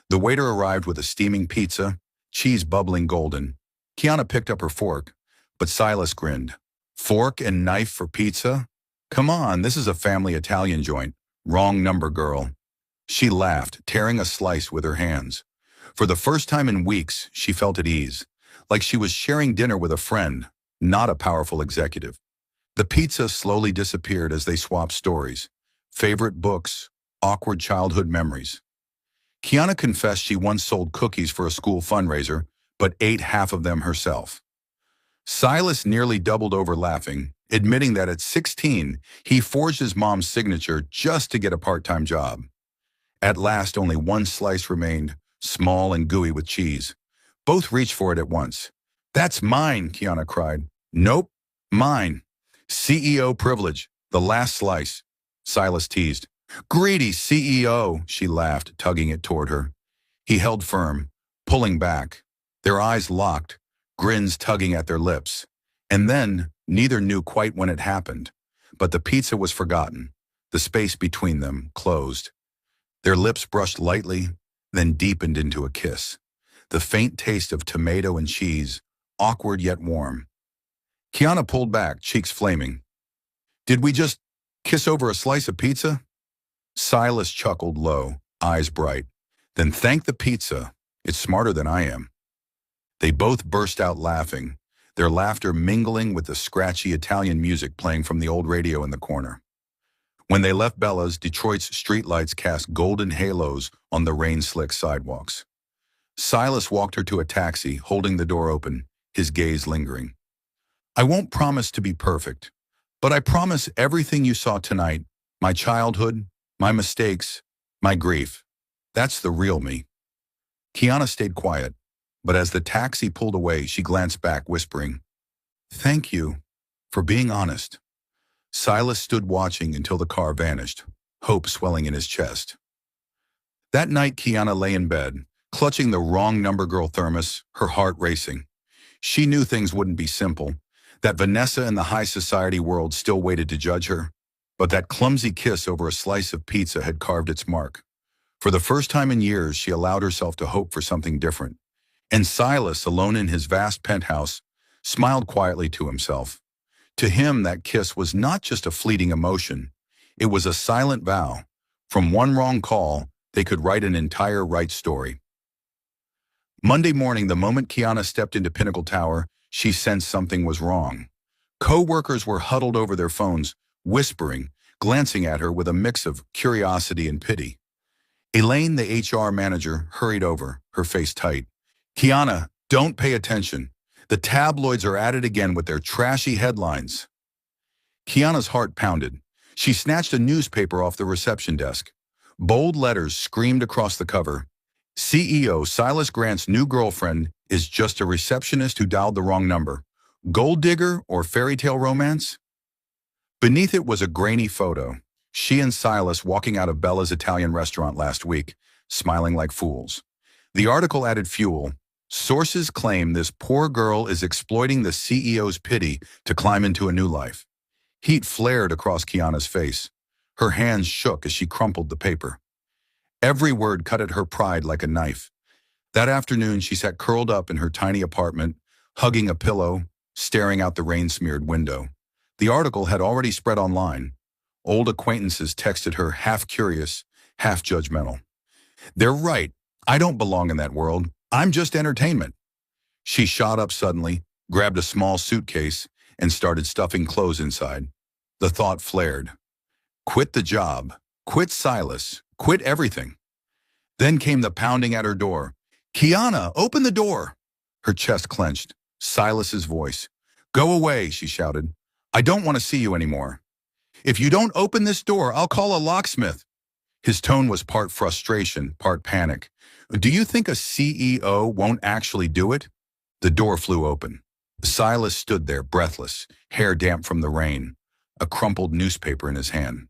The waiter arrived with a steaming pizza, cheese bubbling golden. Kiana picked up her fork, but Silas grinned. Fork and knife for pizza? Come on, this is a family Italian joint. Wrong number, girl. She laughed, tearing a slice with her hands. For the first time in weeks, she felt at ease, like she was sharing dinner with a friend, not a powerful executive. The pizza slowly disappeared as they swapped stories, favorite books, awkward childhood memories. Kiana confessed she once sold cookies for a school fundraiser, but ate half of them herself. Silas nearly doubled over laughing, admitting that at 16, he forged his mom's signature just to get a part-time job. At last, only one slice remained, small and gooey with cheese. Both reached for it at once. "That's mine," Kiana cried. "Nope, mine. CEO privilege, the last slice," Silas teased. "Greedy CEO," she laughed, tugging it toward her. He held firm, pulling back. Their eyes locked, grins tugging at their lips. And then, neither knew quite when it happened. But the pizza was forgotten. The space between them closed. Their lips brushed lightly, then deepened into a kiss. The faint taste of tomato and cheese, awkward yet warm. Kiana pulled back, cheeks flaming. "Did we just kiss over a slice of pizza?" Silas chuckled low, eyes bright. "Then thank the pizza. It's smarter than I am." They both burst out laughing, their laughter mingling with the scratchy Italian music playing from the old radio in the corner. When they left Bella's, Detroit's streetlights cast golden halos on the rain-slick sidewalks. Silas walked her to a taxi, holding the door open, his gaze lingering. "I won't promise to be perfect, but I promise everything you saw tonight, my childhood, my mistakes, my grief, that's the real me." Kiana stayed quiet, but as the taxi pulled away, she glanced back, whispering, "Thank you for being honest." Silas stood watching until the car vanished, hope swelling in his chest. That night, Kiana lay in bed, clutching the wrong number girl thermos, her heart racing. She knew things wouldn't be simple, that Vanessa and the high society world still waited to judge her, but that clumsy kiss over a slice of pizza had carved its mark. For the first time in years, she allowed herself to hope for something different. And Silas, alone in his vast penthouse, smiled quietly to himself. To him, that kiss was not just a fleeting emotion. It was a silent vow. From one wrong call, they could write an entire right story. Monday morning, the moment Kiana stepped into Pinnacle Tower, she sensed something was wrong. Co-workers were huddled over their phones, whispering, glancing at her with a mix of curiosity and pity. Elaine, the HR manager, hurried over, her face tight. "Kiana, don't pay attention. The tabloids are at it again with their trashy headlines." Kiana's heart pounded. She snatched a newspaper off the reception desk. Bold letters screamed across the cover. "CEO Silas Grant's new girlfriend is just a receptionist who dialed the wrong number. Gold digger or fairy tale romance?" Beneath it was a grainy photo. She and Silas walking out of Bella's Italian restaurant last week, smiling like fools. The article added fuel. "Sources claim this poor girl is exploiting the CEO's pity to climb into a new life." Heat flared across Kiana's face. Her hands shook as she crumpled the paper. Every word cut at her pride like a knife. That afternoon, she sat curled up in her tiny apartment, hugging a pillow, staring out the rain-smeared window. The article had already spread online. Old acquaintances texted her, half curious, half judgmental. "They're right. I don't belong in that world. I'm just entertainment." She shot up suddenly, grabbed a small suitcase, and started stuffing clothes inside. The thought flared. Quit the job. Quit Silas. Quit everything. Then came the pounding at her door. "Kiana, open the door!" Her chest clenched. Silas's voice. "Go away," she shouted. "I don't want to see you anymore. If you don't open this door, I'll call a locksmith." His tone was part frustration, part panic. "Do you think a CEO won't actually do it?" The door flew open. Silas stood there, breathless, hair damp from the rain, a crumpled newspaper in his hand.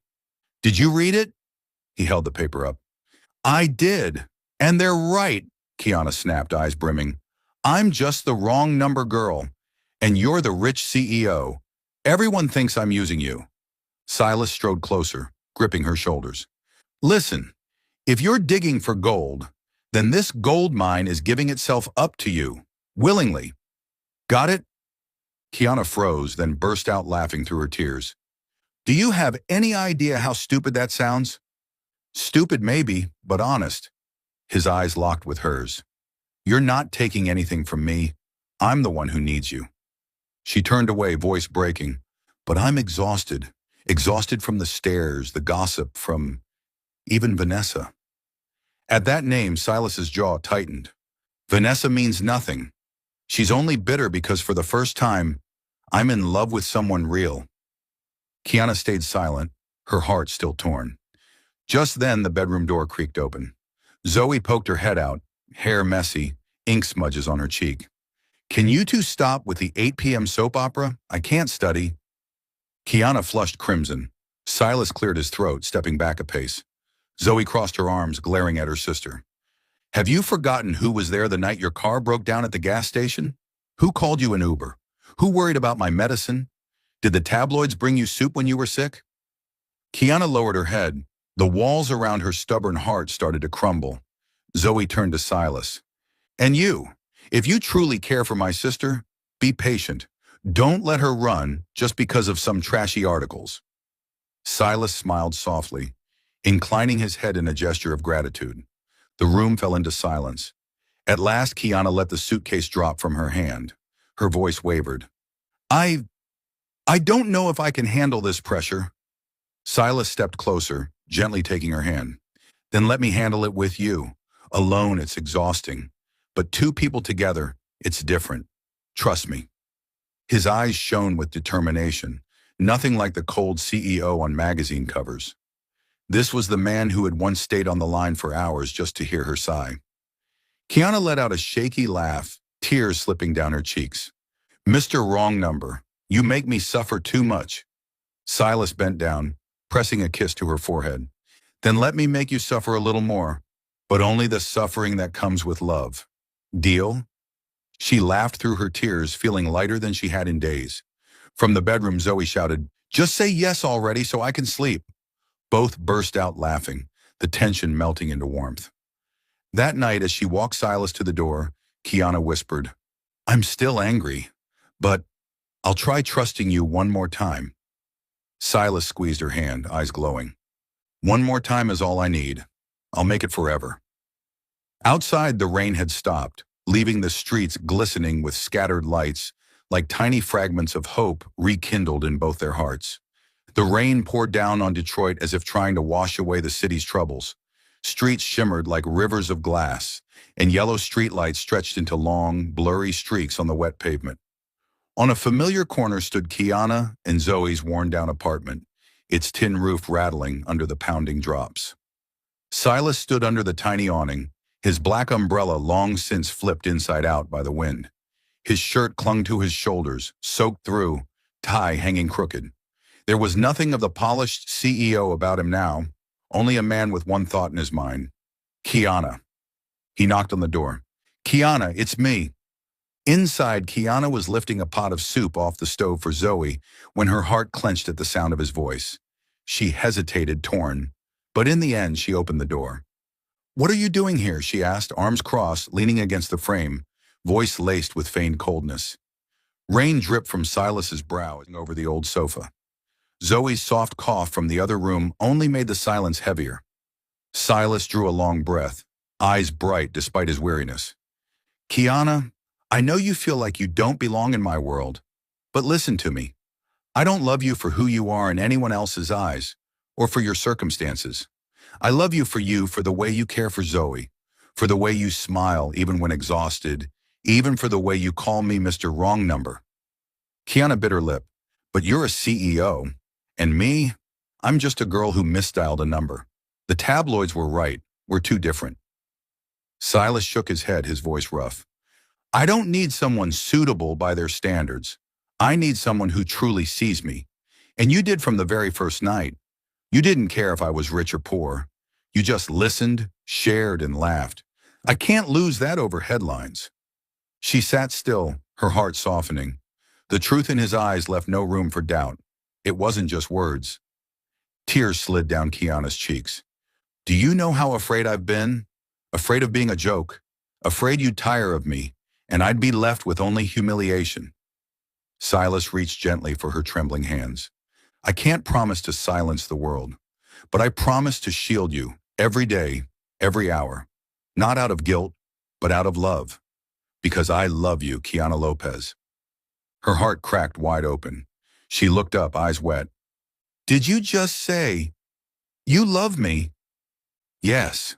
"Did you read it?" He held the paper up. "I did. And they're right," Kiana snapped, eyes brimming. "I'm just the wrong number girl, and you're the rich CEO. Everyone thinks I'm using you." Silas strode closer, gripping her shoulders. "Listen, if you're digging for gold, then this gold mine is giving itself up to you, willingly. Got it?" Kiana froze, then burst out laughing through her tears. "Do you have any idea how stupid that sounds?" "Stupid maybe, but honest." His eyes locked with hers. "You're not taking anything from me. I'm the one who needs you." She turned away, voice breaking. "But I'm exhausted. Exhausted from the stares, the gossip, from even Vanessa." At that name, Silas's jaw tightened. "Vanessa means nothing. She's only bitter because for the first time, I'm in love with someone real." Kiana stayed silent, her heart still torn. Just then, the bedroom door creaked open. Zoe poked her head out, hair messy, ink smudges on her cheek. "Can you two stop with the 8 p.m. soap opera? I can't study." Kiana flushed crimson. Silas cleared his throat, stepping back a pace. Zoe crossed her arms, glaring at her sister. "Have you forgotten who was there the night your car broke down at the gas station? Who called you an Uber? Who worried about my medicine? Did the tabloids bring you soup when you were sick?" Kiana lowered her head. The walls around her stubborn heart started to crumble. Zoe turned to Silas. "And you, if you truly care for my sister, be patient. Don't let her run just because of some trashy articles." Silas smiled softly, inclining his head in a gesture of gratitude. The room fell into silence. At last, Kiana let the suitcase drop from her hand. Her voice wavered. I don't know if I can handle this pressure." Silas stepped closer, gently taking her hand. "Then let me handle it with you. Alone, it's exhausting. But two people together, it's different. Trust me." His eyes shone with determination, nothing like the cold CEO on magazine covers. This was the man who had once stayed on the line for hours just to hear her sigh. Kiana let out a shaky laugh, tears slipping down her cheeks. "Mr. Wrong Number, you make me suffer too much." Silas bent down, pressing a kiss to her forehead. "Then let me make you suffer a little more, but only the suffering that comes with love. Deal?" She laughed through her tears, feeling lighter than she had in days. From the bedroom, Zoe shouted, "Just say yes already so I can sleep." Both burst out laughing, the tension melting into warmth. That night, as she walked Silas to the door, Kiana whispered, "I'm still angry, but I'll try trusting you one more time." Silas squeezed her hand, eyes glowing. "One more time is all I need. I'll make it forever." Outside, the rain had stopped, leaving the streets glistening with scattered lights, like tiny fragments of hope rekindled in both their hearts. The rain poured down on Detroit as if trying to wash away the city's troubles. Streets shimmered like rivers of glass, and yellow streetlights stretched into long, blurry streaks on the wet pavement. On a familiar corner stood Kiana and Zoe's worn-down apartment, its tin roof rattling under the pounding drops. Silas stood under the tiny awning, his black umbrella long since flipped inside out by the wind. His shirt clung to his shoulders, soaked through, tie hanging crooked. There was nothing of the polished CEO about him now, only a man with one thought in his mind. "Kiana." He knocked on the door. "Kiana, it's me." Inside, Kiana was lifting a pot of soup off the stove for Zoe when her heart clenched at the sound of his voice. She hesitated, torn, but in the end, she opened the door. "What are you doing here?" she asked, arms crossed, leaning against the frame, voice laced with feigned coldness. Rain dripped from Silas's brow over the old sofa. Zoe's soft cough from the other room only made the silence heavier. Silas drew a long breath, eyes bright despite his weariness. "Kiana, I know you feel like you don't belong in my world, but listen to me. I don't love you for who you are in anyone else's eyes, or for your circumstances. I love you for the way you care for Zoe, for the way you smile even when exhausted, even for the way you call me Mr. Wrong Number." Kiana bit her lip. "But you're a CEO. And me, I'm just a girl who misdialed a number. The tabloids were right. We're too different." Silas shook his head, his voice rough. "I don't need someone suitable by their standards. I need someone who truly sees me. And you did from the very first night. You didn't care if I was rich or poor. You just listened, shared, and laughed. I can't lose that over headlines." She sat still, her heart softening. The truth in his eyes left no room for doubt. It wasn't just words. Tears slid down Kiana's cheeks. "Do you know how afraid I've been? Afraid of being a joke. Afraid you'd tire of me, and I'd be left with only humiliation." Silas reached gently for her trembling hands. "I can't promise to silence the world, but I promise to shield you every day, every hour. Not out of guilt, but out of love. Because I love you, Kiana Lopez." Her heart cracked wide open. She looked up, eyes wet. "Did you just say, you love me?" "Yes."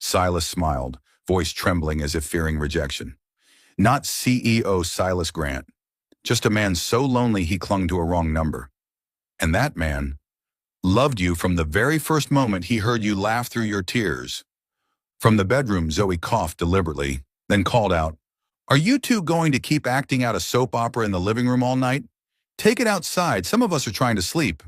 Silas smiled, voice trembling as if fearing rejection. Not CEO Silas Grant, just a man so lonely he clung to a wrong number. And that man Loved you from the very first moment he heard you laugh through your tears. From the bedroom, Zoe coughed deliberately, then called out, "Are you two going to keep acting out a soap opera in the living room all night? Take it outside, some of us are trying to sleep."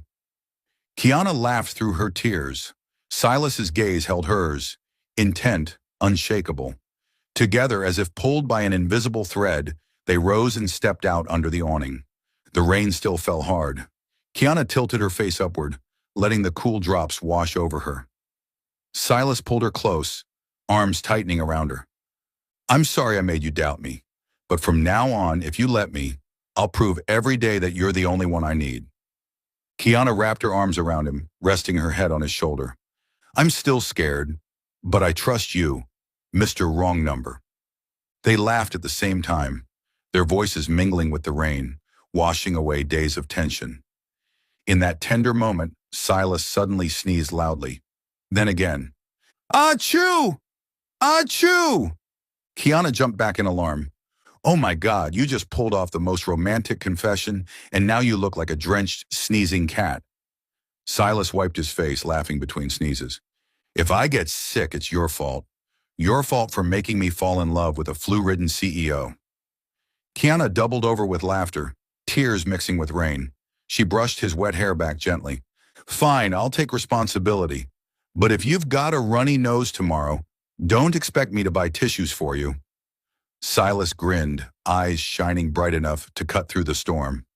Kiana laughed through her tears. Silas's gaze held hers, intent, unshakable. Together, as if pulled by an invisible thread, they rose and stepped out under the awning. The rain still fell hard. Kiana tilted her face upward, letting the cool drops wash over her. Silas pulled her close, arms tightening around her. "I'm sorry I made you doubt me, but from now on, if you let me, I'll prove every day that you're the only one I need." Kiana wrapped her arms around him, resting her head on his shoulder. "I'm still scared, but I trust you, Mr. Wrong Number." They laughed at the same time, their voices mingling with the rain, washing away days of tension. In that tender moment, Silas suddenly sneezed loudly. Then again, "Achoo! Achoo!" Kiana jumped back in alarm. "Oh my God, you just pulled off the most romantic confession, and now you look like a drenched, sneezing cat." Silas wiped his face, laughing between sneezes. "If I get sick, it's your fault. Your fault for making me fall in love with a flu-ridden CEO." Kiana doubled over with laughter, tears mixing with rain. She brushed his wet hair back gently. "Fine, I'll take responsibility. But if you've got a runny nose tomorrow, don't expect me to buy tissues for you." Silas grinned, eyes shining bright enough to cut through the storm.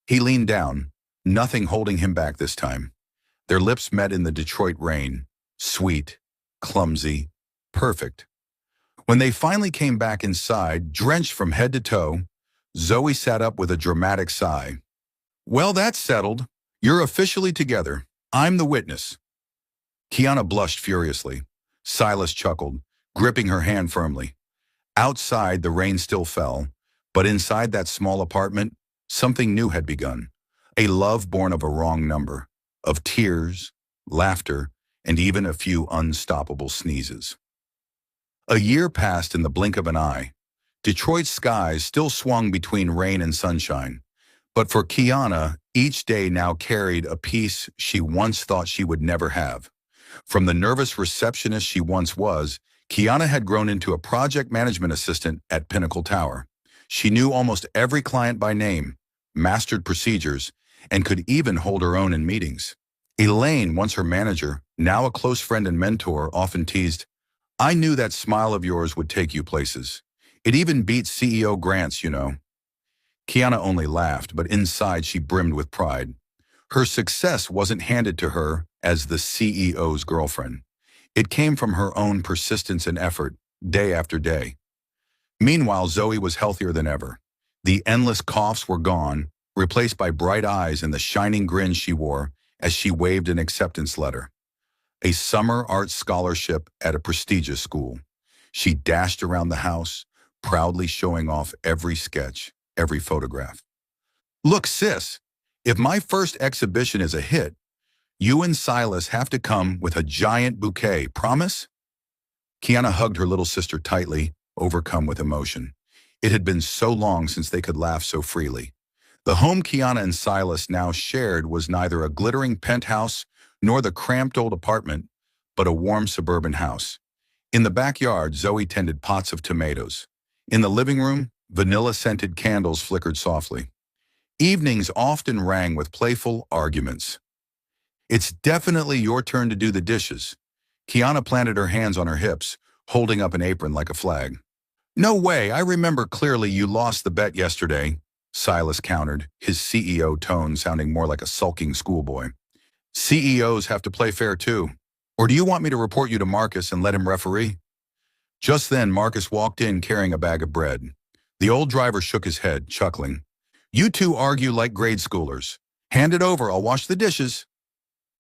He leaned down, nothing holding him back this time. Their lips met in the Detroit rain, sweet, clumsy, perfect. When they finally came back inside, drenched from head to toe, Zoe sat up with a dramatic sigh. "Well, that's settled. You're officially together. I'm the witness." Kiana blushed furiously. Silas chuckled, gripping her hand firmly. Outside, the rain still fell, but inside that small apartment, something new had begun. A love born of a wrong number, of tears, laughter, and even a few unstoppable sneezes. A year passed in the blink of an eye. Detroit's skies still swung between rain and sunshine. But for Kiana, each day now carried a piece she once thought she would never have. From the nervous receptionist she once was, Kiana had grown into a project management assistant at Pinnacle Tower. She knew almost every client by name, mastered procedures, and could even hold her own in meetings. Elaine, once her manager, now a close friend and mentor, often teased, "I knew that smile of yours would take you places. It even beats CEO grants, you know." Kiana only laughed, but inside she brimmed with pride. Her success wasn't handed to her as the CEO's girlfriend. It came from her own persistence and effort, day after day. Meanwhile, Zoe was healthier than ever. The endless coughs were gone, replaced by bright eyes and the shining grin she wore as she waved an acceptance letter. A summer art scholarship at a prestigious school. She dashed around the house, proudly showing off every sketch, every photograph. "Look, sis, if my first exhibition is a hit, you and Silas have to come with a giant bouquet, promise?" Kiana hugged her little sister tightly, overcome with emotion. It had been so long since they could laugh so freely. The home Kiana and Silas now shared was neither a glittering penthouse nor the cramped old apartment, but a warm suburban house. In the backyard, Zoe tended pots of tomatoes. In the living room, vanilla-scented candles flickered softly. Evenings often rang with playful arguments. "It's definitely your turn to do the dishes." Kiana planted her hands on her hips, holding up an apron like a flag. "No way, I remember clearly you lost the bet yesterday," Silas countered, his CEO tone sounding more like a sulking schoolboy. "CEOs have to play fair too. Or do you want me to report you to Marcus and let him referee?" Just then, Marcus walked in carrying a bag of bread. The old driver shook his head, chuckling. "You two argue like grade schoolers. Hand it over, I'll wash the dishes."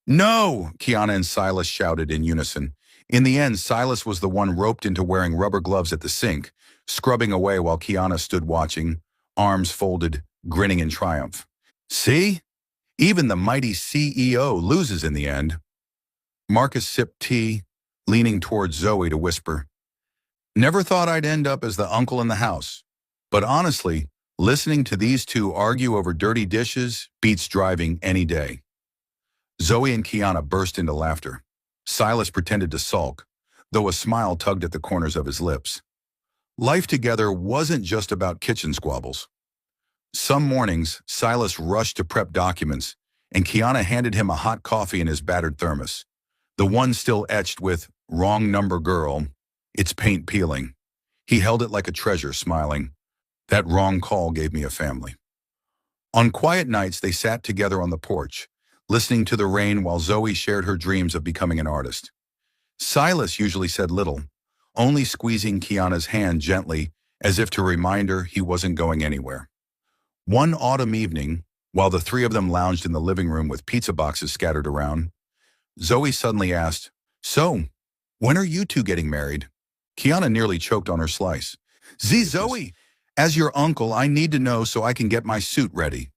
"No!" Kiana and Silas shouted in unison. In the end, Silas was the one roped into wearing rubber gloves at the sink, scrubbing away while Kiana stood watching, arms folded, grinning in triumph. "See? Even the mighty CEO loses in the end." Marcus sipped tea, leaning towards Zoe to whisper, "Never thought I'd end up as the uncle in the house. But honestly, listening to these two argue over dirty dishes beats driving any day." Zoe and Kiana burst into laughter. Silas pretended to sulk, though a smile tugged at the corners of his lips. Life together wasn't just about kitchen squabbles. Some mornings, Silas rushed to prep documents, and Kiana handed him a hot coffee in his battered thermos, the one still etched with "Wrong number girl," its paint peeling. He held it like a treasure, smiling. That wrong call gave me a family. On quiet nights, they sat together on the porch, listening to the rain while Zoe shared her dreams of becoming an artist. Silas usually said little, only squeezing Kiana's hand gently as if to remind her he wasn't going anywhere. One autumn evening, while the three of them lounged in the living room with pizza boxes scattered around, Zoe suddenly asked, "So, when are you two getting married?" Kiana nearly choked on her slice. Zoe, as your uncle, I need to know so I can get my suit ready."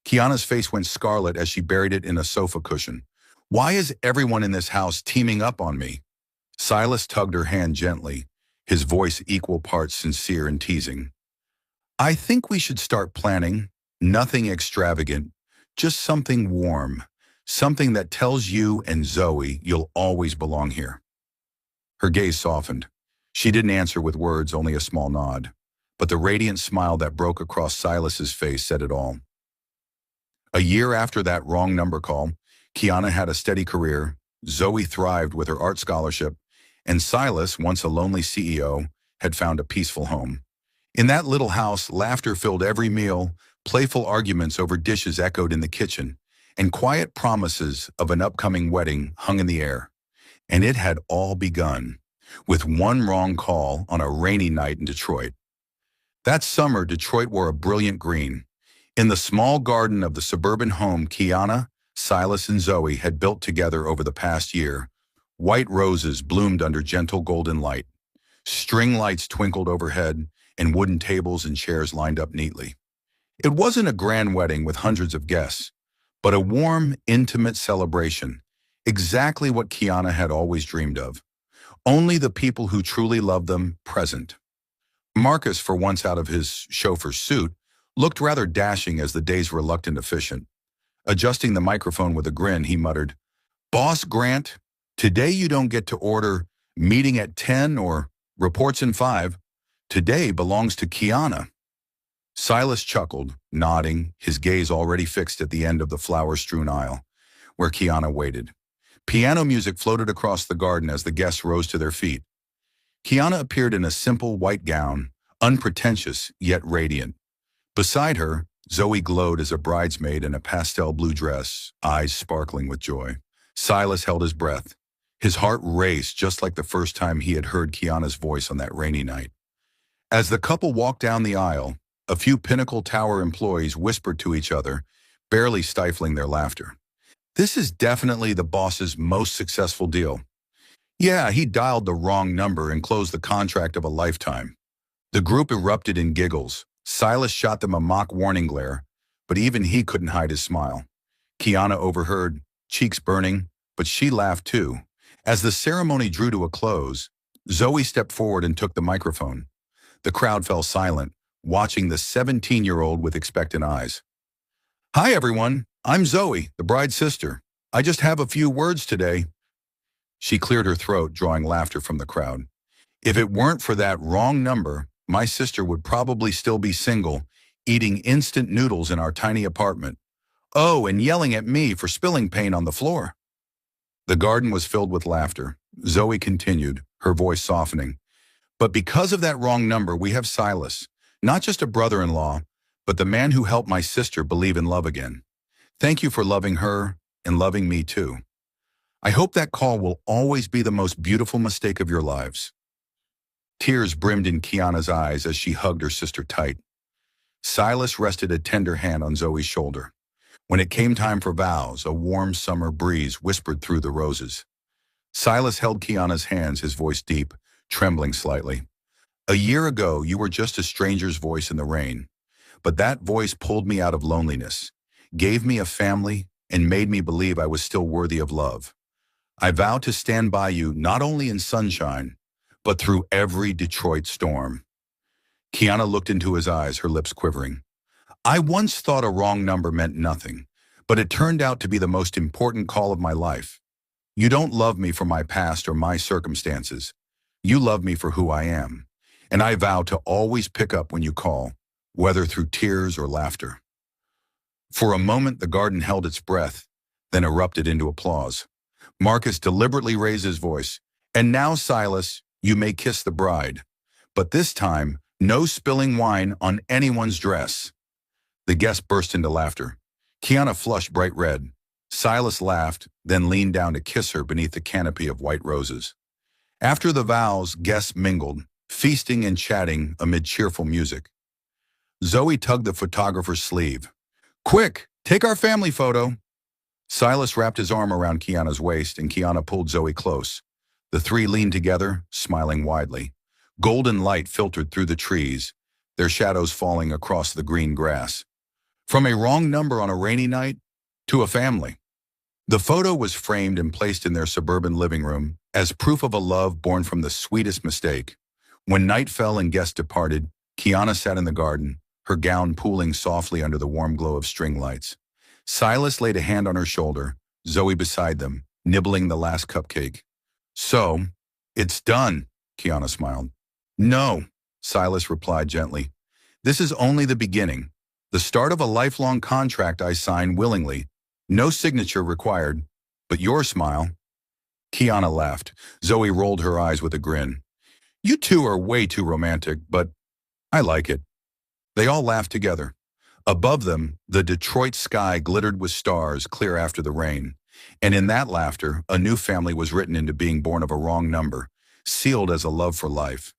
Kiana's face went scarlet as she buried it in a sofa cushion. "Why is everyone in this house teaming up on me?" Silas tugged her hand gently, his voice equal parts sincere and teasing. "I think we should start planning. Nothing extravagant, just something warm, something that tells you and Zoe you'll always belong here." Her gaze softened. She didn't answer with words, only a small nod. But the radiant smile that broke across Silas's face said it all. A year after that wrong number call, Kiana had a steady career, Zoe thrived with her art scholarship, and Silas, once a lonely CEO, had found a peaceful home. In that little house, laughter filled every meal, playful arguments over dishes echoed in the kitchen, and quiet promises of an upcoming wedding hung in the air. And it had all begun with one wrong call on a rainy night in Detroit. That summer, Detroit wore a brilliant green. In the small garden of the suburban home Kiana, Silas, and Zoe had built together over the past year, white roses bloomed under gentle golden light. String lights twinkled overhead, and wooden tables and chairs lined up neatly. It wasn't a grand wedding with hundreds of guests, but a warm, intimate celebration, exactly what Kiana had always dreamed of. Only the people who truly loved them present. Marcus, for once out of his chauffeur's suit, looked rather dashing as the day's reluctant efficient. Adjusting the microphone with a grin, he muttered, "Boss Grant, today you don't get to order meeting at 10 or reports in 5. Today belongs to Kiana." Silas chuckled, nodding, his gaze already fixed at the end of the flower-strewn aisle, where Kiana waited. Piano music floated across the garden as the guests rose to their feet. Kiana appeared in a simple white gown, unpretentious yet radiant. Beside her, Zoe glowed as a bridesmaid in a pastel blue dress, eyes sparkling with joy. Silas held his breath. His heart raced just like the first time he had heard Kiana's voice on that rainy night. As the couple walked down the aisle, a few Pinnacle Tower employees whispered to each other, barely stifling their laughter. "This is definitely the boss's most successful deal. Yeah, he dialed the wrong number and closed the contract of a lifetime." The group erupted in giggles. Silas shot them a mock warning glare, but even he couldn't hide his smile. Kiana overheard, cheeks burning, but she laughed too. As the ceremony drew to a close, Zoe stepped forward and took the microphone. The crowd fell silent, watching the 17-year-old with expectant eyes. "Hi, everyone. I'm Zoe, the bride's sister. I just have a few words today." She cleared her throat, drawing laughter from the crowd. "If it weren't for that wrong number, my sister would probably still be single, eating instant noodles in our tiny apartment. Oh, and yelling at me for spilling paint on the floor." The garden was filled with laughter. Zoe continued, her voice softening. "But because of that wrong number, we have Silas, not just a brother-in-law, but the man who helped my sister believe in love again. Thank you for loving her and loving me too. I hope that call will always be the most beautiful mistake of your lives." Tears brimmed in Kiana's eyes as she hugged her sister tight. Silas rested a tender hand on Zoe's shoulder. When it came time for vows, a warm summer breeze whispered through the roses. Silas held Kiana's hands, his voice deep, trembling slightly. "A year ago, you were just a stranger's voice in the rain. But that voice pulled me out of loneliness, gave me a family, and made me believe I was still worthy of love. I vow to stand by you not only in sunshine, but through every Detroit storm." Kiana looked into his eyes, her lips quivering. "I once thought a wrong number meant nothing, but it turned out to be the most important call of my life. You don't love me for my past or my circumstances. You love me for who I am. And I vow to always pick up when you call, whether through tears or laughter." For a moment, the garden held its breath, then erupted into applause. Marcus deliberately raised his voice. "And now, Silas, you may kiss the bride. But this time, no spilling wine on anyone's dress." The guests burst into laughter. Kiana flushed bright red. Silas laughed, then leaned down to kiss her beneath the canopy of white roses. After the vows, guests mingled, feasting and chatting amid cheerful music. Zoe tugged the photographer's sleeve. "Quick, take our family photo." Silas wrapped his arm around Kiana's waist, and Kiana pulled Zoe close. The three leaned together, smiling widely. Golden light filtered through the trees, their shadows falling across the green grass. From a wrong number on a rainy night to a family. The photo was framed and placed in their suburban living room as proof of a love born from the sweetest mistake. When night fell and guests departed, Kiana sat in the garden, her gown pooling softly under the warm glow of string lights. Silas laid a hand on her shoulder, Zoe beside them, nibbling the last cupcake. "So, it's done," Kiana smiled. "No," Silas replied gently. "This is only the beginning. The start of a lifelong contract I sign willingly. No signature required. But your smile." Kiana laughed. Zoe rolled her eyes with a grin. "You two are way too romantic, but I like it." They all laughed together. Above them, the Detroit sky glittered with stars clear after the rain. And in that laughter, a new family was written into being born of a wrong number, sealed as a love for life.